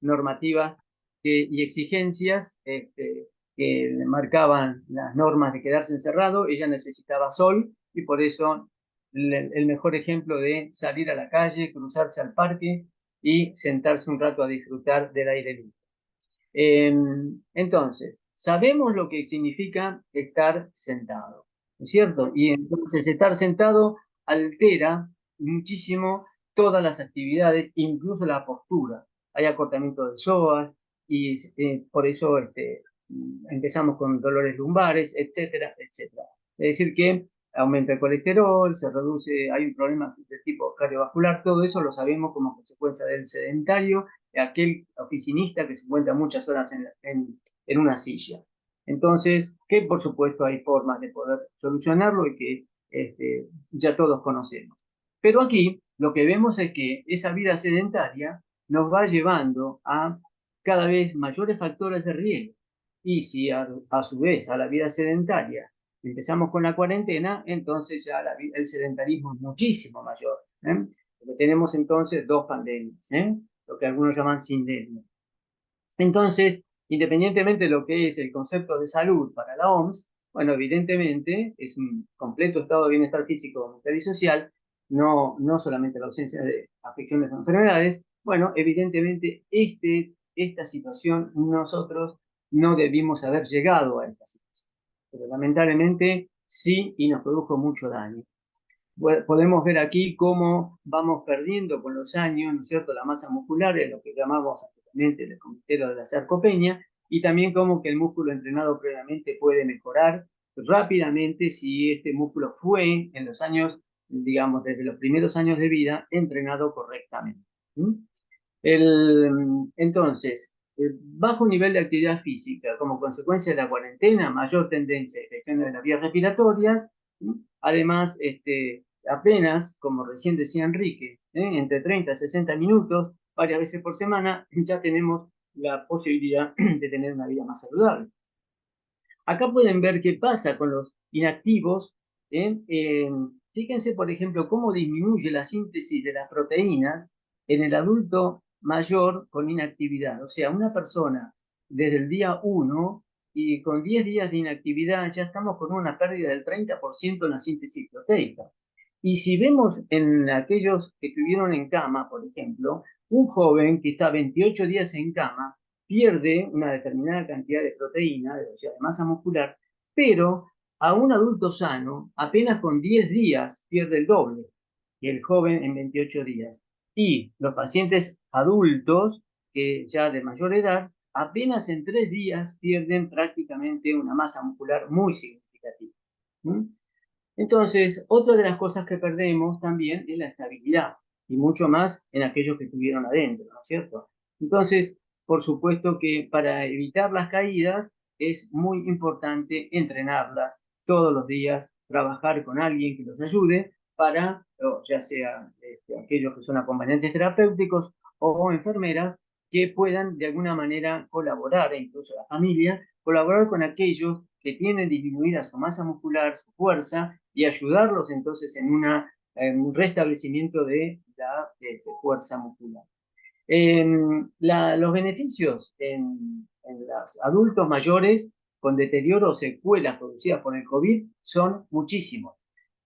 normativas y exigencias que marcaban las normas de quedarse encerrado. Ella necesitaba sol y por eso el mejor ejemplo de salir a la calle, cruzarse al parque y sentarse un rato a disfrutar del aire libre. Entonces, sabemos lo que significa estar sentado, ¿no es cierto? Y entonces estar sentado altera muchísimo todas las actividades, incluso la postura. Hay acortamiento de psoas y por eso empezamos con dolores lumbares, etcétera, etcétera. Es decir que aumenta el colesterol, se reduce, hay un problema de tipo cardiovascular, todo eso lo sabemos como consecuencia del sedentario, aquel oficinista que se encuentra muchas horas en una silla. Entonces, que por supuesto hay formas de poder solucionarlo y que ya todos conocemos. Pero aquí lo que vemos es que esa vida sedentaria nos va llevando a cada vez mayores factores de riesgo. Y si a su vez a la vida sedentaria empezamos con la cuarentena, entonces ya el sedentarismo es muchísimo mayor. Porque tenemos entonces dos pandemias, lo que algunos llaman sindemia. Entonces, independientemente de lo que es el concepto de salud para la OMS, bueno, evidentemente es un completo estado de bienestar físico, mental y social, no solamente la ausencia de afecciones o enfermedades. Bueno, evidentemente esta situación nosotros no debimos haber llegado a esta situación, pero lamentablemente sí, y nos produjo mucho daño. Podemos ver aquí cómo vamos perdiendo con los años, ¿no es cierto?, la masa muscular, es lo que llamamos actualmente el comitero de la sarcopenia, y también cómo que el músculo entrenado previamente puede mejorar rápidamente si este músculo fue en los años, digamos, desde los primeros años de vida, entrenado correctamente. Entonces, bajo nivel de actividad física, como consecuencia de la cuarentena, mayor tendencia a infecciones de las vías respiratorias. Además, apenas, como recién decía Enrique, entre 30 y 60 minutos, varias veces por semana, ya tenemos la posibilidad de tener una vida más saludable. Acá pueden ver qué pasa con los inactivos. Fíjense, por ejemplo, cómo disminuye la síntesis de las proteínas en el adulto mayor con inactividad. O sea, una persona desde el día 1 y con 10 días de inactividad ya estamos con una pérdida del 30% en la síntesis proteica. Y si vemos en aquellos que estuvieron en cama, por ejemplo, un joven que está 28 días en cama, pierde una determinada cantidad de proteína, o sea, de masa muscular, pero a un adulto sano, apenas con 10 días pierde el doble que el joven en 28 días. Y los pacientes adultos, que ya de mayor edad, apenas en 3 días pierden prácticamente una masa muscular muy significativa. Entonces, otra de las cosas que perdemos también es la estabilidad, y mucho más en aquellos que estuvieron adentro, ¿no es cierto? Entonces, por supuesto que para evitar las caídas es muy importante entrenarlas todos los días, trabajar con alguien que los ayude para, ya sea aquellos que son acompañantes terapéuticos o enfermeras, que puedan de alguna manera colaborar, e incluso la familia, colaborar con aquellos que tienen disminuida su masa muscular, su fuerza, y ayudarlos entonces en un restablecimiento de la fuerza muscular. Los beneficios en los adultos mayores con deterioro o secuelas producidas por el COVID son muchísimos.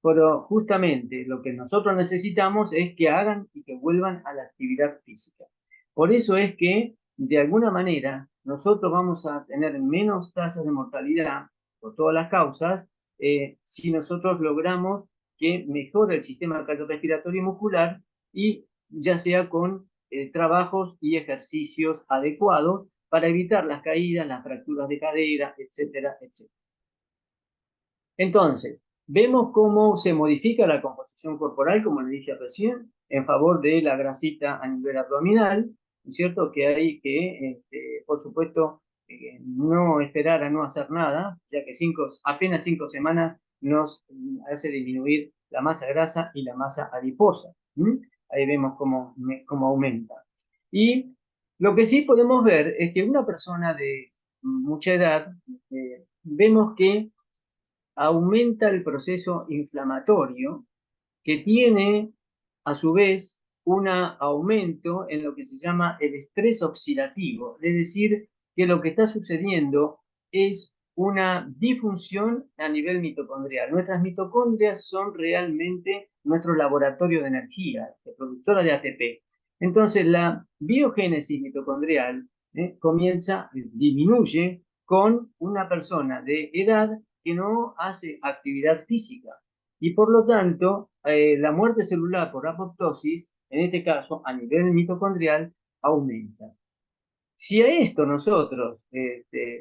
Pero justamente lo que nosotros necesitamos es que hagan y que vuelvan a la actividad física. Por eso es que, de alguna manera, nosotros vamos a tener menos tasas de mortalidad por todas las causas si nosotros logramos que mejore el sistema cardiorrespiratorio y muscular, y ya sea con trabajos y ejercicios adecuados para evitar las caídas, las fracturas de cadera, etcétera, etcétera. Entonces, vemos cómo se modifica la composición corporal, como le dije recién, en favor de la grasita a nivel abdominal, ¿no es cierto? Que hay que, por supuesto, no esperar a no hacer nada, ya que apenas 5 semanas nos hace disminuir la masa grasa y la masa adiposa. Ahí vemos cómo aumenta. Y lo que sí podemos ver es que una persona de mucha edad, vemos que aumenta el proceso inflamatorio, que tiene a su vez un aumento en lo que se llama el estrés oxidativo, es decir, que lo que está sucediendo es una disfunción a nivel mitocondrial. Nuestras mitocondrias son realmente nuestro laboratorio de energía, de productora de ATP. Entonces, la biogénesis mitocondrial disminuye con una persona de edad que no hace actividad física. Y por lo tanto, la muerte celular por apoptosis, en este caso a nivel mitocondrial, aumenta. Si a esto nosotros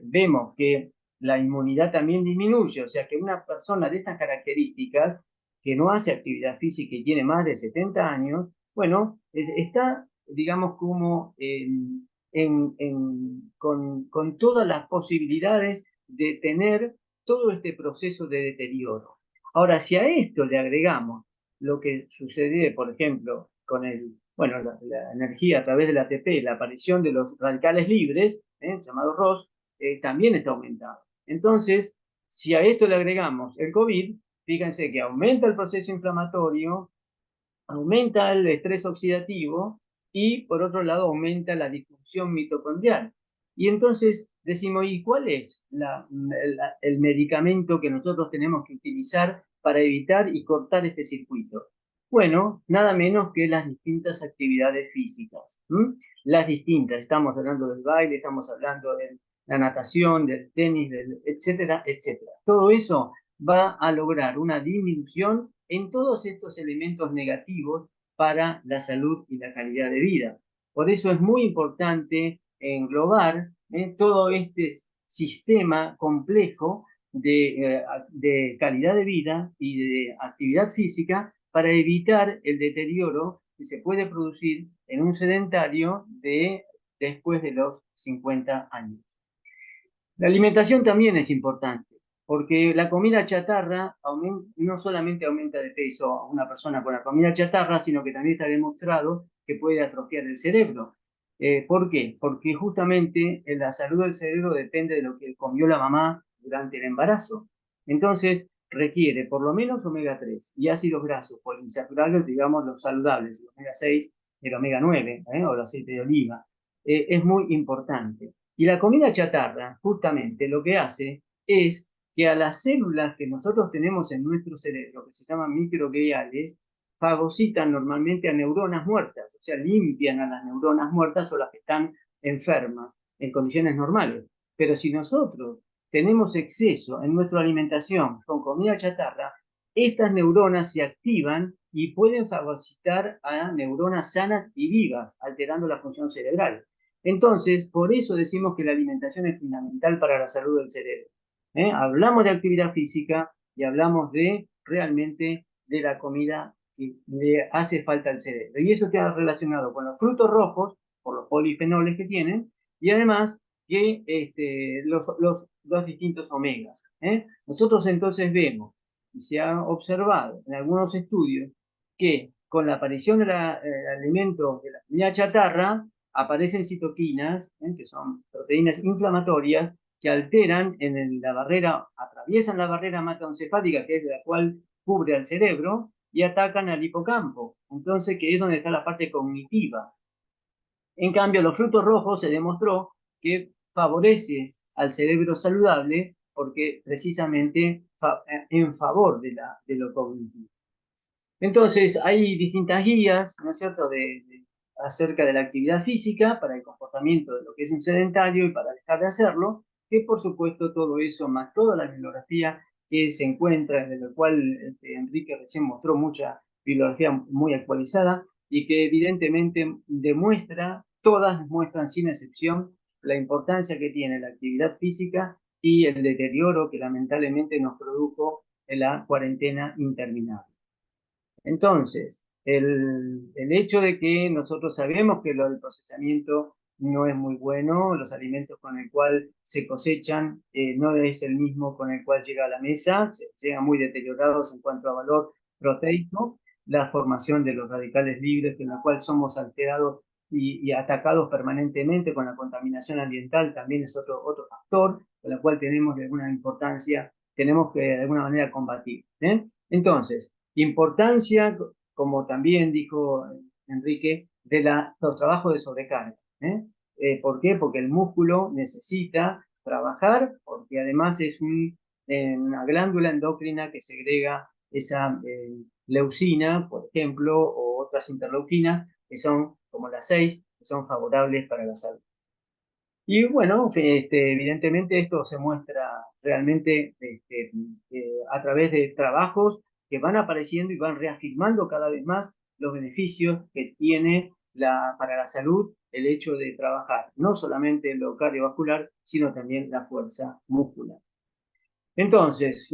vemos que la inmunidad también disminuye, o sea que una persona de estas características, que no hace actividad física y tiene más de 70 años, bueno, está, digamos, como con todas las posibilidades de tener todo este proceso de deterioro. Ahora, si a esto le agregamos lo que sucede, por ejemplo, con la energía a través del ATP, la aparición de los radicales libres, llamados ROS, también está aumentado. Entonces, si a esto le agregamos el COVID, fíjense que aumenta el proceso inflamatorio, aumenta el estrés oxidativo y, por otro lado, aumenta la disfunción mitocondrial. Y entonces decimos, ¿y cuál es el medicamento que nosotros tenemos que utilizar para evitar y cortar este circuito? Bueno, nada menos que las distintas actividades físicas. Las distintas, estamos hablando del baile, estamos hablando de la natación, del tenis, etcétera, etcétera. Todo eso va a lograr una disminución en todos estos elementos negativos para la salud y la calidad de vida. Por eso es muy importante englobar todo este sistema complejo de calidad de vida y de actividad física para evitar el deterioro que se puede producir en un sedentario después de los 50 años. La alimentación también es importante, porque la comida chatarra no solamente aumenta de peso a una persona con la comida chatarra, sino que también está demostrado que puede atrofiar el cerebro. ¿Por qué? Porque justamente la salud del cerebro depende de lo que comió la mamá durante el embarazo. Entonces, requiere por lo menos omega 3 y ácidos grasos poliinsaturados, digamos los saludables, el omega 6, el omega 9 o el aceite de oliva. Es muy importante. Y la comida chatarra, justamente, lo que hace es que a las células que nosotros tenemos en nuestro cerebro, que se llaman microgliales, fagocitan normalmente a neuronas muertas, o sea, limpian a las neuronas muertas o las que están enfermas en condiciones normales. Pero si nosotros tenemos exceso en nuestra alimentación con comida chatarra, estas neuronas se activan y pueden fagocitar a neuronas sanas y vivas, alterando la función cerebral. Entonces, por eso decimos que la alimentación es fundamental para la salud del cerebro. Hablamos de actividad física y hablamos realmente de la comida que le hace falta al cerebro. Y eso queda relacionado con los frutos rojos, por los polifenoles que tienen, y además que los distintos omegas. Nosotros entonces vemos, y se ha observado en algunos estudios, que con la aparición del alimento de la comida chatarra, aparecen citoquinas, que son proteínas inflamatorias, que alteran la barrera, atraviesan la barrera hematoencefálica, que es la cual cubre al cerebro, y atacan al hipocampo. Entonces, que es donde está la parte cognitiva. En cambio, los frutos rojos se demostró que favorece al cerebro saludable porque precisamente en favor de lo cognitivo. Entonces, hay distintas guías, ¿no es cierto?, acerca de la actividad física para el comportamiento de lo que es un sedentario y para dejar de hacerlo, que por supuesto todo eso, más toda la bibliografía que se encuentra, de la cual Enrique recién mostró mucha bibliografía muy actualizada y que evidentemente todas demuestran sin excepción la importancia que tiene la actividad física y el deterioro que lamentablemente nos produjo en la cuarentena interminable. Entonces, el hecho de que nosotros sabemos que el procesamiento no es muy bueno, los alimentos con el cual se cosechan no es el mismo con el cual llega a la mesa, llegan muy deteriorados en cuanto a valor proteico, la formación de los radicales libres, en la cual somos alterados y atacados permanentemente con la contaminación ambiental, también es otro factor, con la cual tenemos de alguna importancia, tenemos que de alguna manera combatir. Entonces, importancia, como también dijo Enrique, de los trabajos de sobrecarga. ¿Por qué? Porque el músculo necesita trabajar, porque además es una glándula endocrina que segrega esa leucina, por ejemplo, o otras interleuquinas, que son como las 6, que son favorables para la salud. Y bueno, evidentemente esto se muestra realmente a través de trabajos que van apareciendo y van reafirmando cada vez más los beneficios que tiene para la salud el hecho de trabajar, no solamente lo cardiovascular, sino también la fuerza muscular. Entonces,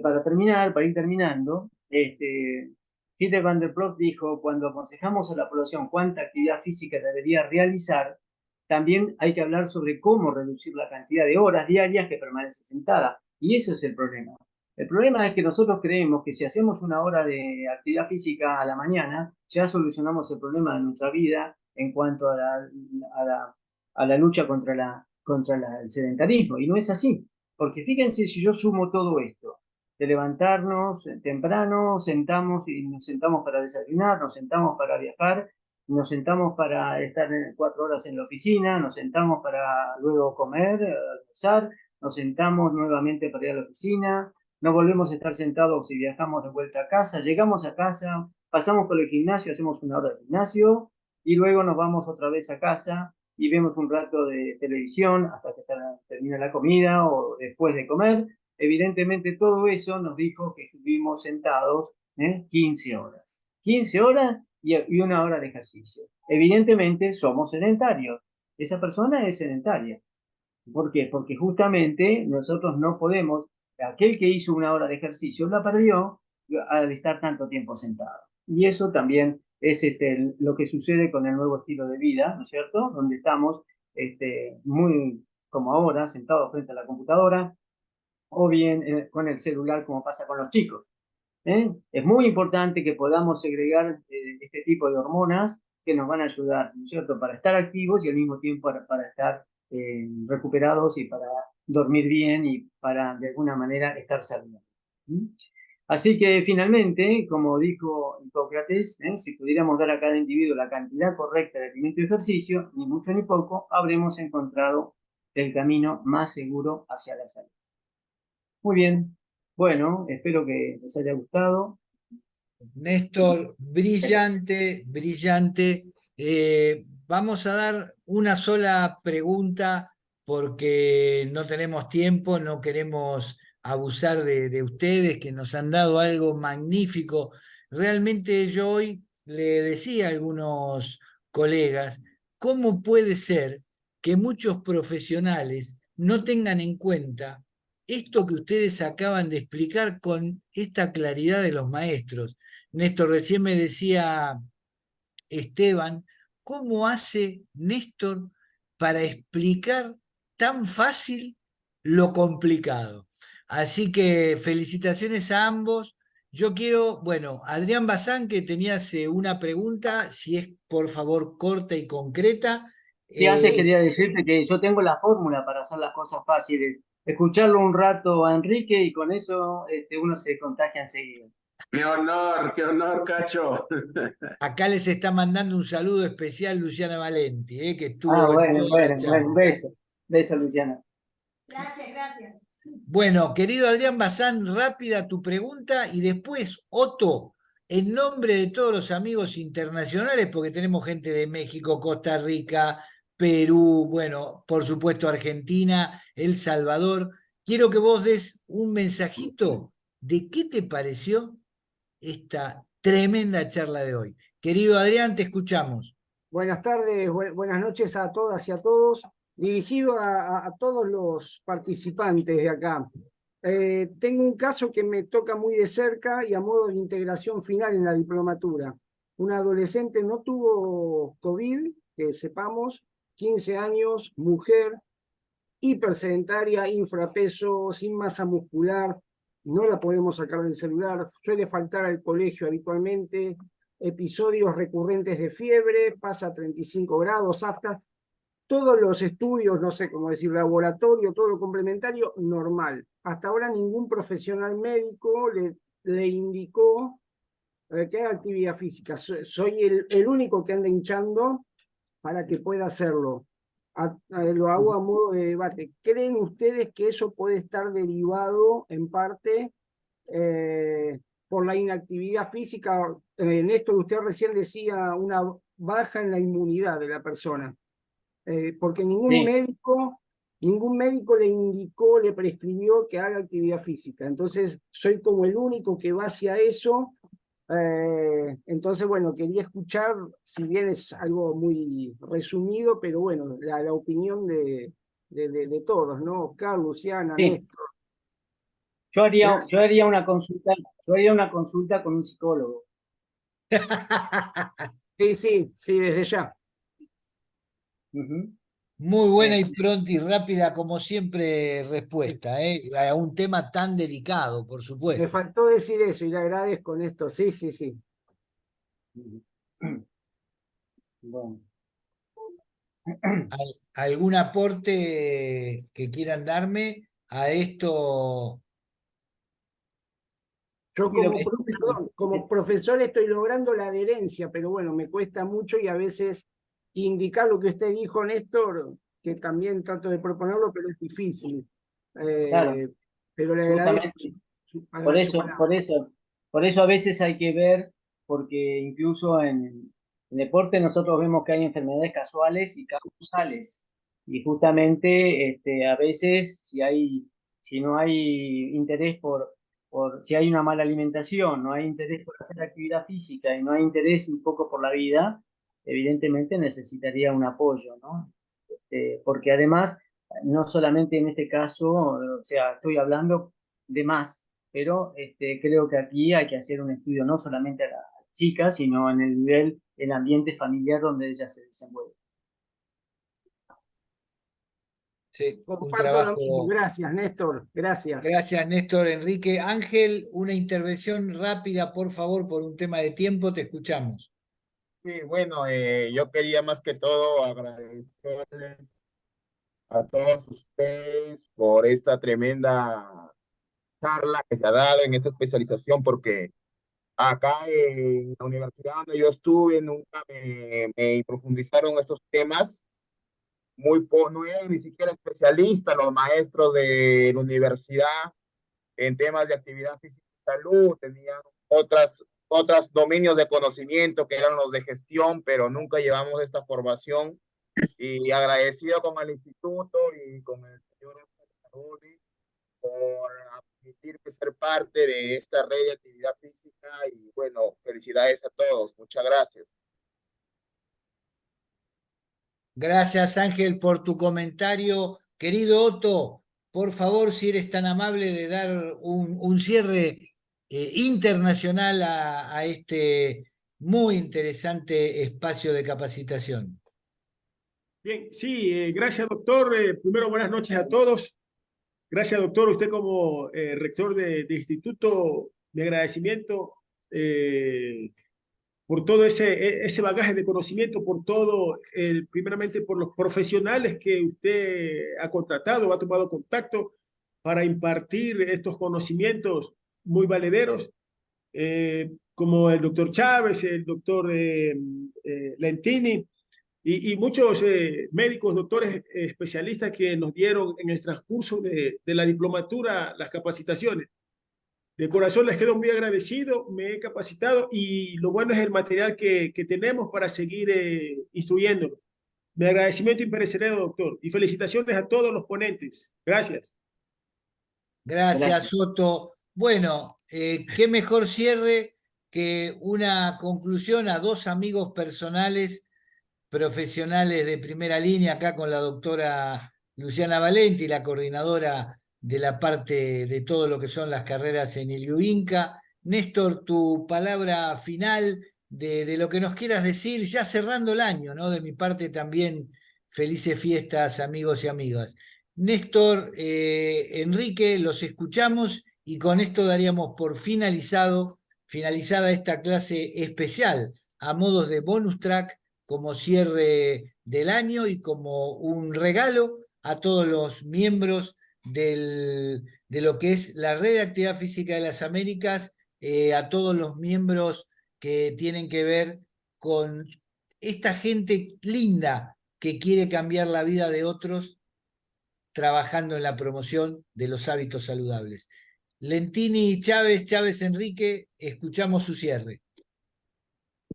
para ir terminando, Peter van der Ploeg dijo, cuando aconsejamos a la población cuánta actividad física debería realizar, también hay que hablar sobre cómo reducir la cantidad de horas diarias que permanece sentada. Y eso es el problema. El problema es que nosotros creemos que si hacemos una hora de actividad física a la mañana, ya solucionamos el problema de nuestra vida en cuanto a la lucha contra el sedentarismo. Y no es así. Porque fíjense si yo sumo todo esto, de levantarnos temprano, sentamos y nos sentamos para desayunar, nos sentamos para viajar, nos sentamos para estar 4 horas en la oficina, nos sentamos para luego comer, almorzar, nos sentamos nuevamente para ir a la oficina, no volvemos a estar sentados si viajamos de vuelta a casa, llegamos a casa, pasamos por el gimnasio, hacemos una hora de gimnasio y luego nos vamos otra vez a casa y vemos un rato de televisión hasta que termina la comida o después de comer. Evidentemente todo eso nos dijo que estuvimos sentados 15 horas. 15 horas y una hora de ejercicio. Evidentemente somos sedentarios. Esa persona es sedentaria. ¿Por qué? Porque justamente nosotros no podemos, aquel que hizo una hora de ejercicio la perdió al estar tanto tiempo sentado. Y eso también es lo que sucede con el nuevo estilo de vida, ¿no es cierto? Donde estamos muy como ahora, sentados frente a la computadora, o bien con el celular como pasa con los chicos. Es muy importante que podamos segregar este tipo de hormonas que nos van a ayudar, ¿no es cierto?, para estar activos y al mismo tiempo para estar recuperados y para dormir bien y para, de alguna manera, estar saludables. Así que, finalmente, como dijo Hipócrates, si pudiéramos dar a cada individuo la cantidad correcta de alimento y ejercicio, ni mucho ni poco, habremos encontrado el camino más seguro hacia la salud. Muy bien. Bueno, espero que les haya gustado. Néstor, brillante, brillante. Vamos a dar una sola pregunta porque no tenemos tiempo, no queremos abusar de ustedes que nos han dado algo magnífico. Realmente yo hoy le decía a algunos colegas, ¿cómo puede ser que muchos profesionales no tengan en cuenta esto que ustedes acaban de explicar con esta claridad de los maestros? Néstor, recién me decía Esteban, ¿cómo hace Néstor para explicar tan fácil lo complicado? Así que felicitaciones a ambos. Yo quiero, bueno, Adrián Bazán, que tenías una pregunta, si es por favor corta y concreta. Sí, antes quería decirte que yo tengo la fórmula para hacer las cosas fáciles. Escucharlo un rato a Enrique y con eso uno se contagia enseguida. Qué honor, Cacho. Acá les está mandando un saludo especial Luciana Valenti, que Ah, estuvo en bueno, toda la bueno, charla. un beso. Beso, Luciana. Gracias, gracias. Bueno, querido Adrián Bazán, rápida tu pregunta y después, Otto, en nombre de todos los amigos internacionales, porque tenemos gente de México, Costa Rica, Perú, bueno, por supuesto Argentina, El Salvador, quiero que vos des un mensajito de qué te pareció esta tremenda charla de hoy. Querido Adrián, te escuchamos. Buenas tardes, buenas noches a todas y a todos. Dirigido a todos los participantes de acá. Tengo un caso que me toca muy de cerca y a modo de integración final en la diplomatura. Una adolescente no tuvo COVID, que sepamos, 15 años, mujer, hipersedentaria, infrapeso, sin masa muscular, no la podemos sacar del celular, suele faltar al colegio habitualmente, episodios recurrentes de fiebre, pasa a 35 grados, hasta todos los estudios, no sé cómo decir, laboratorio, todo lo complementario, normal. Hasta ahora ningún profesional médico le indicó que haga actividad física. Soy el único que anda hinchando para que pueda hacerlo. Lo hago a modo de debate. ¿Creen ustedes que eso puede estar derivado en parte por la inactividad física? Néstor, usted recién decía una baja en la inmunidad de la persona, porque Sí, ningún médico le indicó, le prescribió que haga actividad física. Entonces, soy como el único que va hacia eso. Entonces, bueno, quería escuchar, si bien es algo muy resumido, pero bueno, la opinión de todos, ¿no? Oscar, Luciana, sí. Néstor. Yo Gracias. haría una consulta, yo haría una consulta con un psicólogo. Sí, sí, sí, desde ya. Ujú. Muy buena y Este, pronta y rápida, como siempre, respuesta, a un tema tan delicado, por Me supuesto. faltó decir eso y le agradezco, Néstor. Sí, sí, sí. bueno. ¿Algún aporte que quieran darme a esto? Yo Y lo como, que perdón, como profesor estoy logrando la adherencia, pero bueno, me cuesta mucho y a veces indicar lo que usted dijo, Néstor, que también trato de proponerlo, pero es difícil. claro, Eh, pero le agradezco justamente su palabra. por eso a veces hay que ver, porque incluso en deporte nosotros vemos que hay enfermedades casuales y causales. Y justamente a veces si no hay interés si hay una mala alimentación, no hay interés por hacer actividad física y no hay interés un poco por la vida, evidentemente necesitaría un apoyo, ¿no? Porque además, no solamente en este caso, o sea, estoy hablando de más, pero creo que aquí hay que hacer un estudio no solamente a la chica, sino en el nivel, el ambiente familiar donde ella se desenvuelve. Sí, un Comparto lo mismo. trabajo. Gracias, Néstor. Gracias. Gracias, Néstor Enrique. Ángel, una intervención rápida, por favor, por un tema de tiempo, te escuchamos. Sí, bueno, yo quería más que todo agradecerles a todos ustedes por esta tremenda charla que se ha dado en esta especialización, porque acá en la universidad donde yo estuve nunca me profundizaron estos temas. No eran ni siquiera especialistas los maestros de la universidad en temas de actividad física y salud, tenían otros dominios de conocimiento que eran los de gestión, pero nunca llevamos esta formación. Y agradecido con el instituto y con el señor Oscar por permitirme ser parte de esta red de actividad física y bueno, felicidades a todos. Muchas gracias. Gracias, Ángel, por tu comentario. Querido Otto, por favor, si eres tan amable de dar un cierre internacional a este muy interesante espacio de capacitación. Bien, sí, gracias, doctor. Primero, buenas noches a todos. Gracias, doctor. Usted como rector de instituto, de agradecimiento por todo ese bagaje de conocimiento, por todo, primeramente por los profesionales que usted ha contratado, ha tomado contacto para impartir estos conocimientos muy valederos, como el doctor Chávez, el doctor Lentini y muchos médicos, doctores especialistas que nos dieron en el transcurso de la diplomatura las capacitaciones. De corazón les quedo muy agradecido, me he capacitado y lo bueno es el material que tenemos para seguir instruyéndolo. Mi agradecimiento imperecedero, doctor, y felicitaciones a todos los ponentes. Gracias. Gracias, Gracias. Soto. Bueno, qué mejor cierre que una conclusión a dos amigos personales, profesionales de primera línea, acá con la doctora Luciana Valenti, la coordinadora de la parte de todo lo que son las carreras en el Inca. Néstor, tu palabra final de lo que nos quieras decir, ya cerrando el año, ¿no? De mi parte también, felices fiestas, amigos y amigas. Néstor, Enrique, los escuchamos y con esto daríamos por finalizada esta clase especial a modos de bonus track como cierre del año y como un regalo a todos los miembros de lo que es la Red de Actividad Física de las Américas, a todos los miembros que tienen que ver con esta gente linda que quiere cambiar la vida de otros trabajando en la promoción de los hábitos saludables. Lentini Chávez, Chávez Enrique, escuchamos su cierre.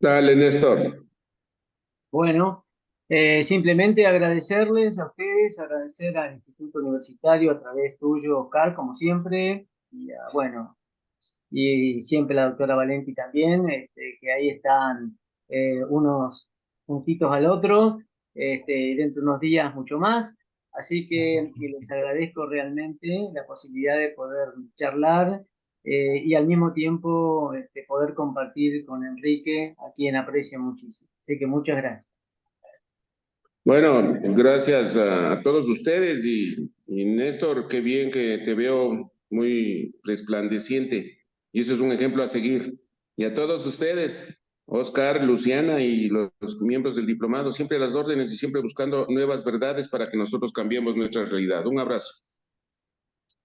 Dale, Néstor. Bueno, simplemente agradecerles a ustedes, agradecer al Instituto Universitario a través tuyo, Oscar, como siempre, y bueno, y siempre la doctora Valenti también, que ahí están unos puntitos al otro, dentro de unos días mucho más. Así que les agradezco realmente la posibilidad de poder charlar y al mismo tiempo poder compartir con Enrique, a quien aprecio muchísimo. Así que muchas gracias. Bueno, gracias a todos ustedes y Néstor, qué bien que te veo muy resplandeciente y eso es un ejemplo a seguir. Y a todos ustedes, Oscar, Luciana y los miembros del diplomado, siempre a las órdenes y siempre buscando nuevas verdades para que nosotros cambiemos nuestra realidad. Un abrazo.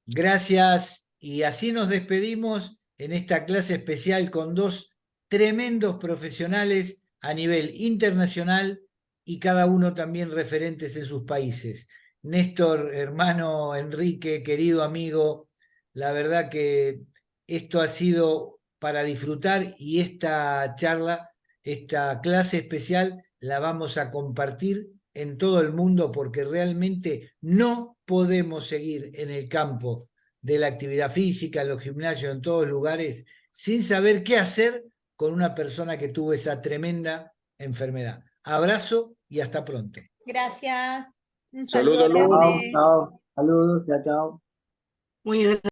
Gracias, y así nos despedimos en esta clase especial con dos tremendos profesionales a nivel internacional y cada uno también referentes en sus países. Néstor, hermano Enrique, querido amigo, la verdad que esto ha sido para disfrutar y esta charla, esta clase especial, la vamos a compartir en todo el mundo porque realmente no podemos seguir en el campo de la actividad física, en los gimnasios, en todos lugares, sin saber qué hacer con una persona que tuvo esa tremenda enfermedad. Abrazo y hasta pronto. Gracias. Un Saludos, saludo Luz. Chao, grande. chao. Saludos, chao, chao. Muy